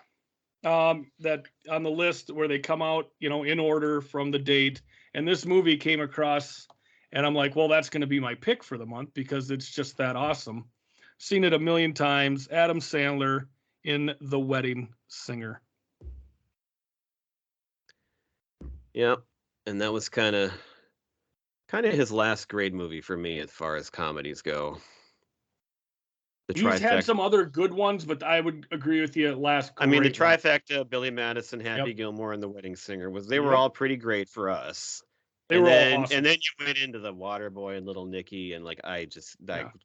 that on the list where they come out, in order from the date, and this movie came across, and I'm like, well, that's gonna be my pick for the month because it's just that awesome. Seen it a million times. Adam Sandler in The Wedding Singer. Yep, and that was kind of his last great movie for me as far as comedies go. He's had some other good ones, but I would agree with you. The trifecta: Billy Madison, Happy Gilmore, and The Wedding Singer were all pretty great for us. All awesome. And then you went into the Waterboy and Little Nicky, and I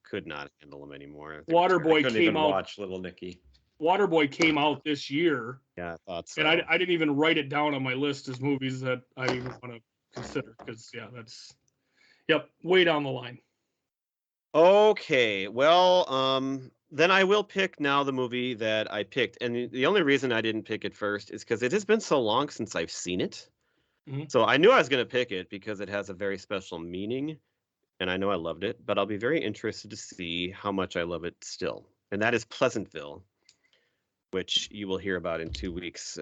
could not handle them anymore. Waterboy came out. Watch Little Nicky. Waterboy came out this year. Yeah, I thought so. And I didn't even write it down on my list as movies that I even want to consider because that's way down the line. Okay, well, then I will pick now the movie that I picked, and the only reason I didn't pick it first is because it has been so long since I've seen it Mhm. So I knew I was going to pick it because it has a very special meaning, and I know I loved it, but I'll be very interested to see how much I love it still. And that is Pleasantville, which you will hear about in 2 weeks.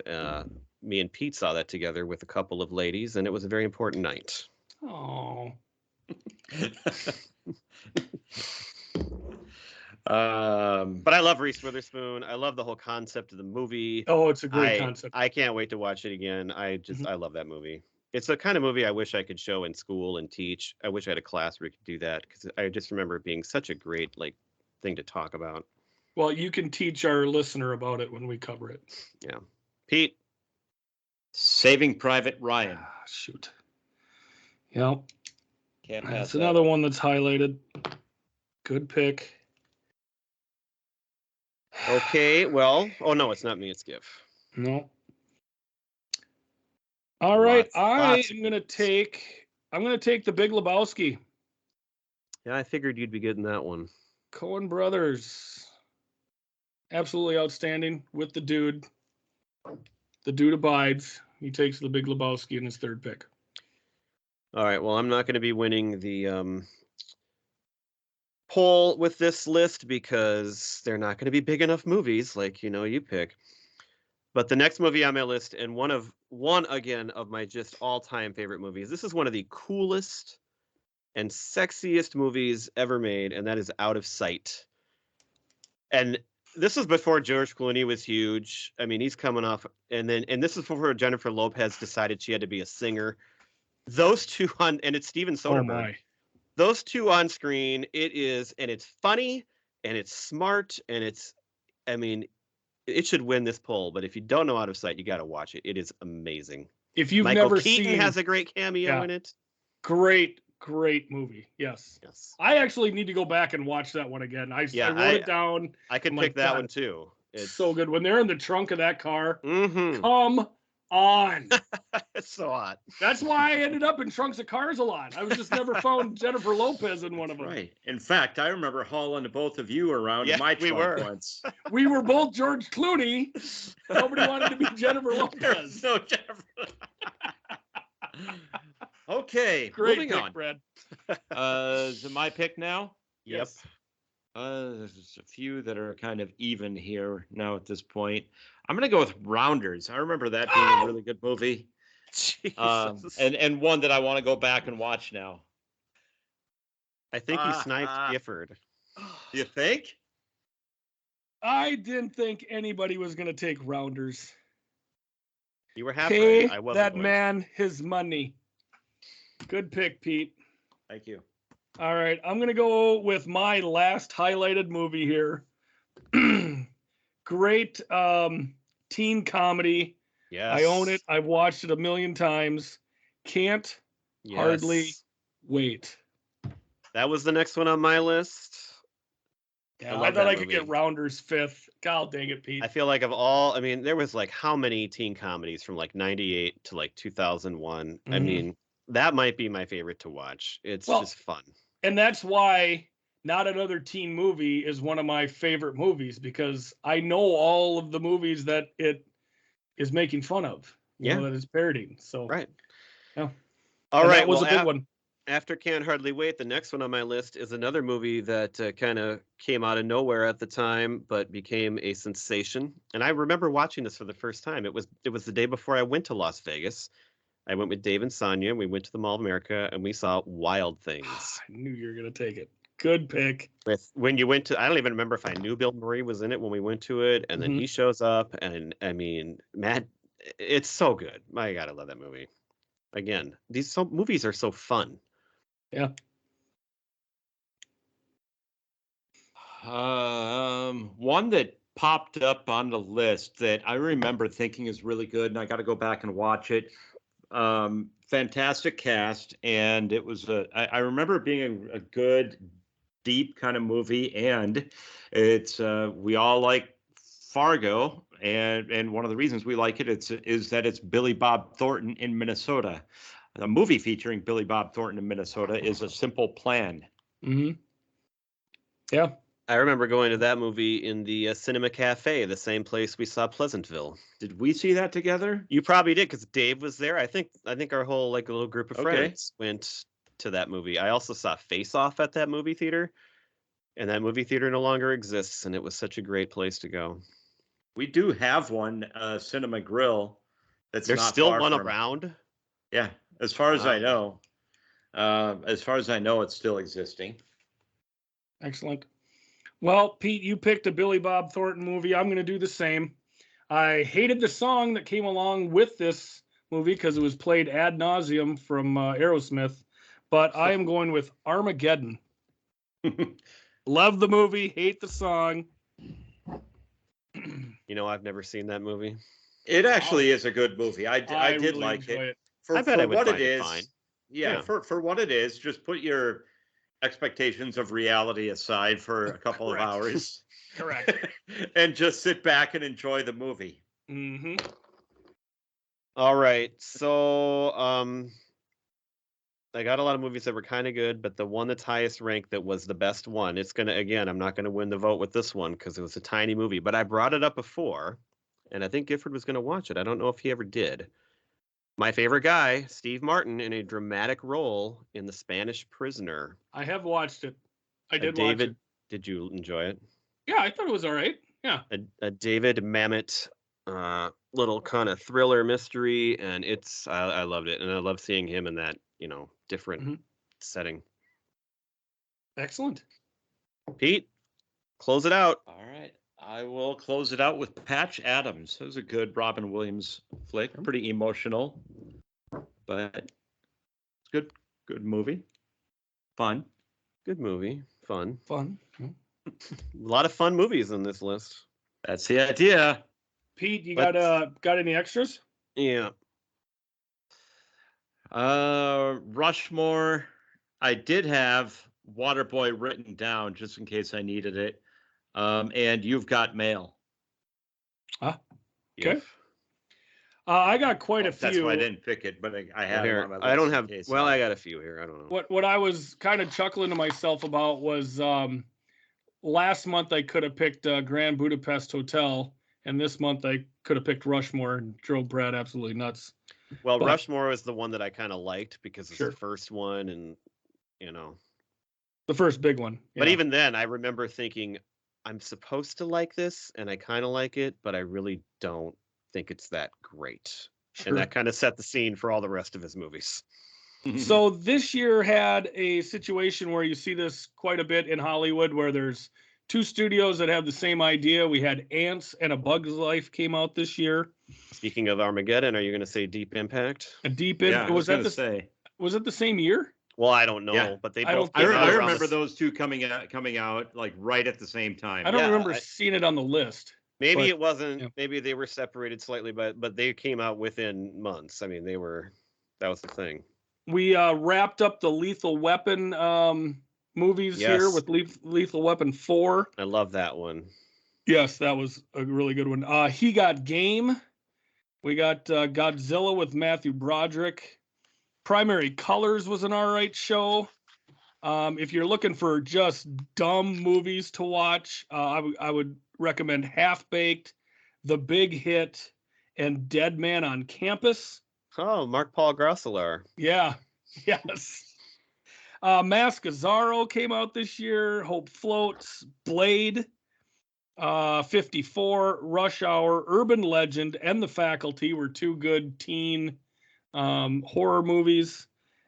Me and Pete saw that together with a couple of ladies, and it was a very important night. Oh, But I love Reese Witherspoon. I love the whole concept of the movie. oh, it's a great concept. I can't wait to watch it again. Mhm. I love that movie. It's the kind of movie I wish I could show in school and teach. I wish I had a class where we could do that because I just remember it being such a great thing to talk about. Well, you can teach our listener about it when we cover it. Yeah, Pete. Saving Private Ryan. Ah, shoot. Yep. Can't pass That's that. another one that's highlighted. Good pick. Okay, well, oh no, it's not me. It's Gif. No. All right, Lots of I'm gonna take the Big Lebowski. Yeah, I figured you'd be getting that one. Coen Brothers. Absolutely outstanding with the dude. The dude abides. He takes the Big Lebowski in his third pick. All right, well, I'm not going to be winning the poll with this list because they're not going to be big enough movies like you pick. But the next movie on my list, and one again of my just all-time favorite movies. This is one of the coolest and sexiest movies ever made, and that is Out of Sight. And this was before George Clooney was huge. I mean, he's coming off, and this is before Jennifer Lopez decided she had to be a singer. Those two and it's Steven Soderbergh. Oh my. Those two on screen, and it's funny, and it's smart, and it should win this poll. But if you don't know Out of Sight, you got to watch it. It is amazing. If you've Michael never Keaton seen, has a great cameo in it. great movie. Yes. Yes. I actually need to go back and watch that one again. I wrote it down. I could I'm pick like, that God, one too. It's so good. When they're in the trunk of that car, Mm-hmm. come on. It's so hot. That's why I ended up in trunks of cars a lot. I was just never found Jennifer Lopez in one of them. Right. In fact, I remember hauling both of you around Yeah, in my we trunk were. once. We were both George Clooney. Nobody wanted to be Jennifer Lopez. No, Jennifer. Okay, Great moving pick, on. Brad. Is it my pick now? Yep. Yes. There's a few that are kind of even here now at this point. I'm going to go with Rounders. I remember that being a really good movie. Jesus. And one that I want to go back and watch now. I think you sniped Gifford. You think? I didn't think anybody was going to take Rounders. You were half Pay right. I wasn't that going. man his money. Good pick, Pete. Thank you. All right, I'm going to go with my last highlighted movie here. Great teen comedy. Yes. I own it. I've watched it a million times. Can't hardly wait. That was the next one on my list. Yeah, love I thought that I could get movie. Rounders fifth. God dang it, Pete. I feel like there was how many teen comedies from 98 to 2001. I Mhm. mean, that might be my favorite to watch. It's just fun. And that's why Not Another Teen Movie is one of my favorite movies, because I know all of the movies that it is making fun of. You know, that it's parodying. So Right. Yeah. All right. That was well, a big one. After Can't Hardly Wait, the next one on my list is another movie that kind of came out of nowhere at the time, but became a sensation. And I remember watching this for the first time. It was the day before I went to Las Vegas. I went with Dave and Sonia. We went to the Mall of America, and we saw Wild Things. I knew you were going to take it. Good pick. When you went to, I don't even remember if I knew Bill Murray was in it when we went to it, and then he shows up, and I mean, Matt, it's so good. My God, I love that movie. Again, these movies are so fun. Yeah. One that popped up on the list that I remember thinking is really good, and I got to go back and watch it. Fantastic cast, and it was I remember it being a good, deep kind of movie, and it's we all like Fargo, and one of the reasons we like it is that it's Billy Bob Thornton in Minnesota. The movie featuring Billy Bob Thornton in Minnesota is A Simple Plan. Mm-hmm. Yeah. I remember going to that movie in the Cinema Cafe, the same place we saw Pleasantville. Did we see that together? You probably did because Dave was there. I think our whole like little group of Okay. friends went to that movie. I also saw Face Off at that movie theater, and that movie theater no longer exists, and it was such a great place to go. We do have one Cinema Grill. That's There's not still far one from. around. Yeah, as far as I Wow. know. As far as I know, it's still existing. Excellent. Well, Pete, you picked a Billy Bob Thornton movie. I'm going to do the same. I hated the song that came along with this movie because it was played ad nauseum from Aerosmith, but I am going with Armageddon. Love the movie, hate the song. You know, I've never seen that movie. It actually is a good movie. I did really like enjoy it. I bet I would what find it it is. fine. Yeah, Yeah. for what it is, just put your expectations of reality aside for a couple of Correct. hours. Correct. And just sit back and enjoy the movie. Mm-hmm. All right. So, I got a lot of movies that were kind of good, but the one that's highest ranked that was the best one, it's going to, again, I'm not going to win the vote with this one because it was a tiny movie, but I brought it up before, and I think Gifford was going to watch it. I don't know if he ever did. My favorite guy, Steve Martin, in a dramatic role in The Spanish Prisoner. I have watched it. I did watch David, it. did you enjoy it? Yeah, I thought it was all right. Yeah. A David Mamet little kind of thriller mystery, and I loved it, and I love seeing him in that different setting. Excellent. Pete, close it out. All right. I will close it out with Patch Adams. It was a good Robin Williams flick, pretty emotional, but it's good movie. Fun. Good movie, fun. Yeah. A lot of fun movies on this list. That's the idea. Pete, you got any extras? Yeah. Rushmore. I did have Waterboy written down just in case I needed it. And You've Got Mail. Okay. If. I got quite a few. That's why I didn't pick it, but I had it on my list. I don't have. in case Well, I got a few here. I don't know. What I was kind of chuckling to myself about was last month I could have picked Grand Budapest Hotel, and this month I could have picked Rushmore and drove Brad absolutely nuts. Well, But- Rushmore was the one that I kind of liked because it's Sure. the first one, and The first big one. But yeah. even then, I remember thinking, I'm supposed to like this, and I kind of like it, but I really don't think it's that great. Sure. And that kind of set the scene for all the rest of his movies. So this year had a situation where you see this quite a bit in Hollywood, where there's two studios that have the same idea. We had Ants and A Bug's Life came out this year. Speaking of Armageddon, are you going to say Deep Impact? A Deep yeah, was that say. Was it the same year? Well, I don't know, Yeah. but they I both don't came think out I around remember the- those two coming out like right at the same time. I don't Yeah, remember seeing it on the list. Maybe but- it wasn't. yeah. Maybe they were separated slightly, but they came out within months. I mean, that was the thing. We wrapped up the Lethal Weapon movies here Yes. with Lethal Weapon 4. I love that one. Yes, that was a really good one. He Got Game. We got Godzilla with Matthew Broderick. Primary Colors was an all right show. If you're looking for just dumb movies to watch, I would recommend Half Baked, The Big Hit, and Dead Man on Campus. Oh, Mark Paul Gosselaar. Yeah, yes. Mask of Zorro came out this year. Hope Floats, Blade, 54, Rush Hour, Urban Legend, and The Faculty were two good teen horror movies.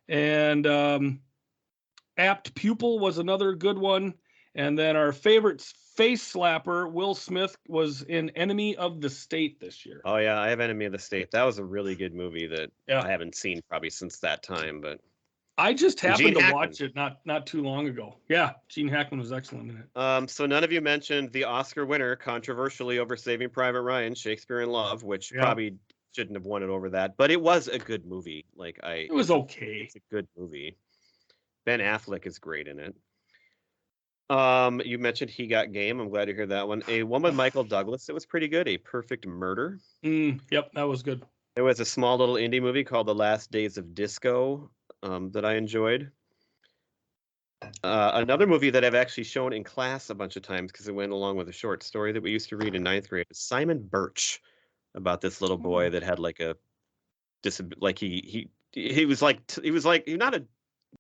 And Apt Pupil was another good one. And then our favorite face slapper, Will Smith, was in Enemy of the State this year. Oh yeah, I have Enemy of the State. That was a really good movie that Yeah. I haven't seen probably since that time. But I just And happened Gene to Hackman. watch it not too long ago. Yeah, Gene Hackman was excellent in it. so none of you mentioned the Oscar winner, controversially over Saving Private Ryan, Shakespeare in Love, which Yeah. probably shouldn't have won it over that, but it was a good movie. It was okay. It's a good movie. Ben Affleck is great in it. You mentioned He Got Game. I'm glad to hear that one. A one with Michael Douglas. It was pretty good. A Perfect Murder. Yep, that was good. There was a small little indie movie called The Last Days of Disco that I enjoyed. Another movie that I've actually shown in class a bunch of times because it went along with a short story that we used to read in ninth grade is Simon Birch, about this little boy that had like a like he was like he's not a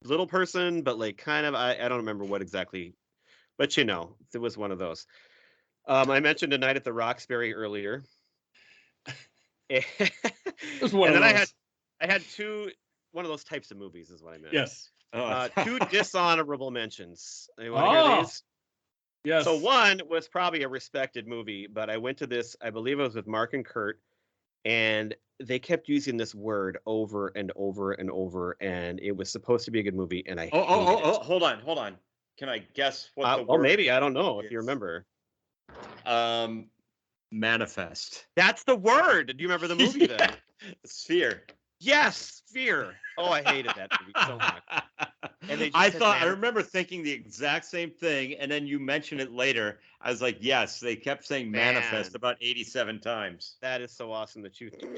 little person, but like kind of I don't remember what exactly, but it was one of those. I mentioned A Night at the Roxbury earlier. It was one of then those. I had one of those types of movies is what I meant. Yes. Two dishonorable mentions. You want to hear these? Yes. So one was probably a respected movie, but I went to this, I believe it was with Mark and Kurt, and they kept using this word over and over and over, and it was supposed to be a good movie, and I hated it. Hold on. Can I guess what the word? Maybe, I don't know if you remember. Manifest. That's the word. Do you remember the movie then? Sphere. Yes, Sphere. Oh, I hated that movie so much. And I remember thinking the exact same thing, and then you mentioned it later. I was like, yes, they kept saying manifest about 87 times. That is so awesome that you do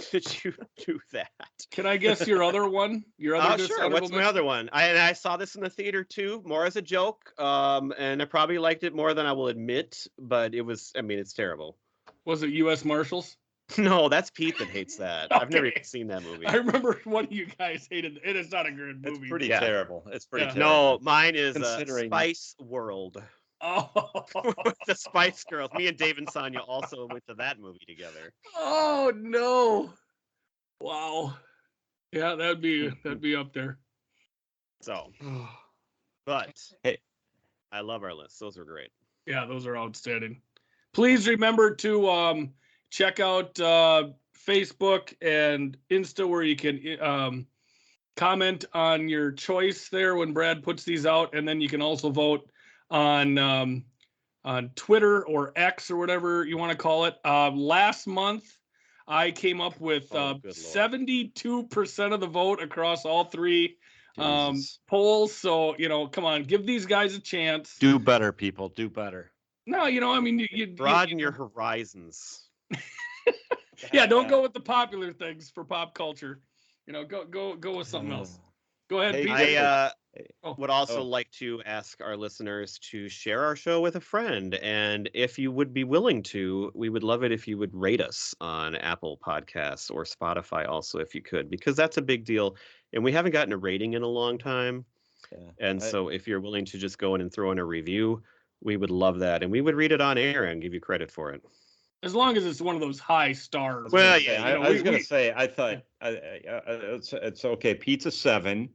that. Can I guess your other one? Your other sure. What's my other one? I saw this in the theater too, more as a joke. And I probably liked it more than I will admit, but it's terrible. Was it U.S. Marshals? No, that's Pete that hates that. Okay. I've never even seen that movie. I remember one of you guys hated it. It is not a good movie. It's pretty terrible. It's pretty terrible. No, mine is Spice World. Oh. The Spice Girls. Me and Dave and Sonia also went to that movie together. Oh no! Wow. Yeah, that'd be up there. So, but hey, I love our lists. Those were great. Yeah, those are outstanding. Please remember to check out Facebook and Insta where you can comment on your choice there when Brad puts these out, and then you can also vote on Twitter or X or whatever you want to call it. Last month, I came up with 72% of the vote across all three polls. So come on, give these guys a chance. Do better, people. Do better. No, you broaden your horizons. Yeah, don't go with the popular things for pop culture. Go with something else. Go ahead, Pete. I would also like to ask our listeners to share our show with a friend, and if you would be willing to, we would love it if you would rate us on Apple Podcasts or Spotify also, if you could, because that's a big deal, and we haven't gotten a rating in a long time. And so if you're willing to just go in and throw in a review, we would love that, and we would read it on air and give you credit for it. As long as it's one of those high stars. Well, I was going to say, I thought it's okay. Pete's a 7,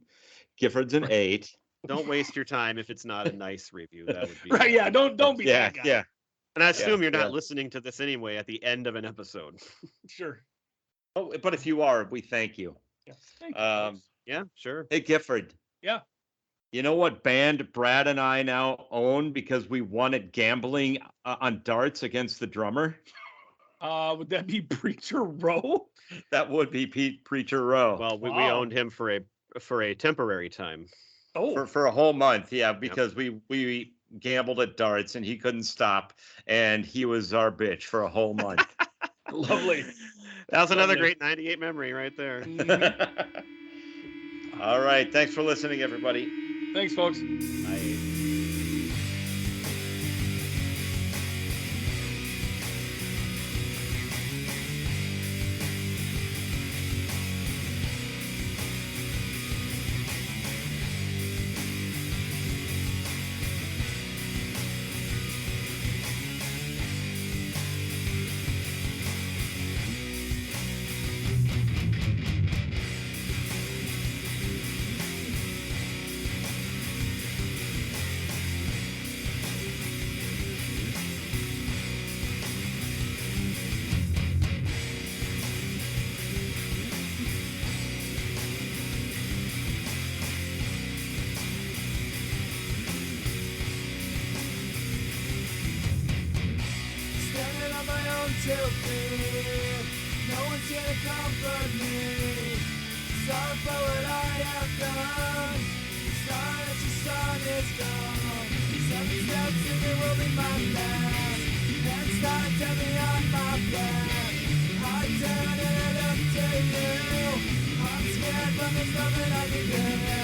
Gifford's an 8. Don't waste your time if it's not a nice review. That would be right. Yeah, don't be that guy. Yeah. And I assume you're not listening to this anyway at the end of an episode. Sure. Oh, but if you are, we thank you. Yeah. Thank you. Yeah, sure. Hey, Gifford. Yeah. You know what band Brad and I now own because we won at gambling on darts against the drummer? Would that be Preacher Row? That would be Preacher Row. Well, we owned him for a temporary time. Oh, for a whole month, yeah, because we gambled at darts and he couldn't stop, and he was our bitch for a whole month. Lovely. That was another great 98 memory right there. All right, thanks for listening, everybody. Thanks, folks. Bye. No one's here to comfort me. Sorry for what I have done. Sorry that your son is gone. 7 steps and it will be my last. Next time, tell me on my back. I turn and I look to you. I'm scared, but there's nothing I can do.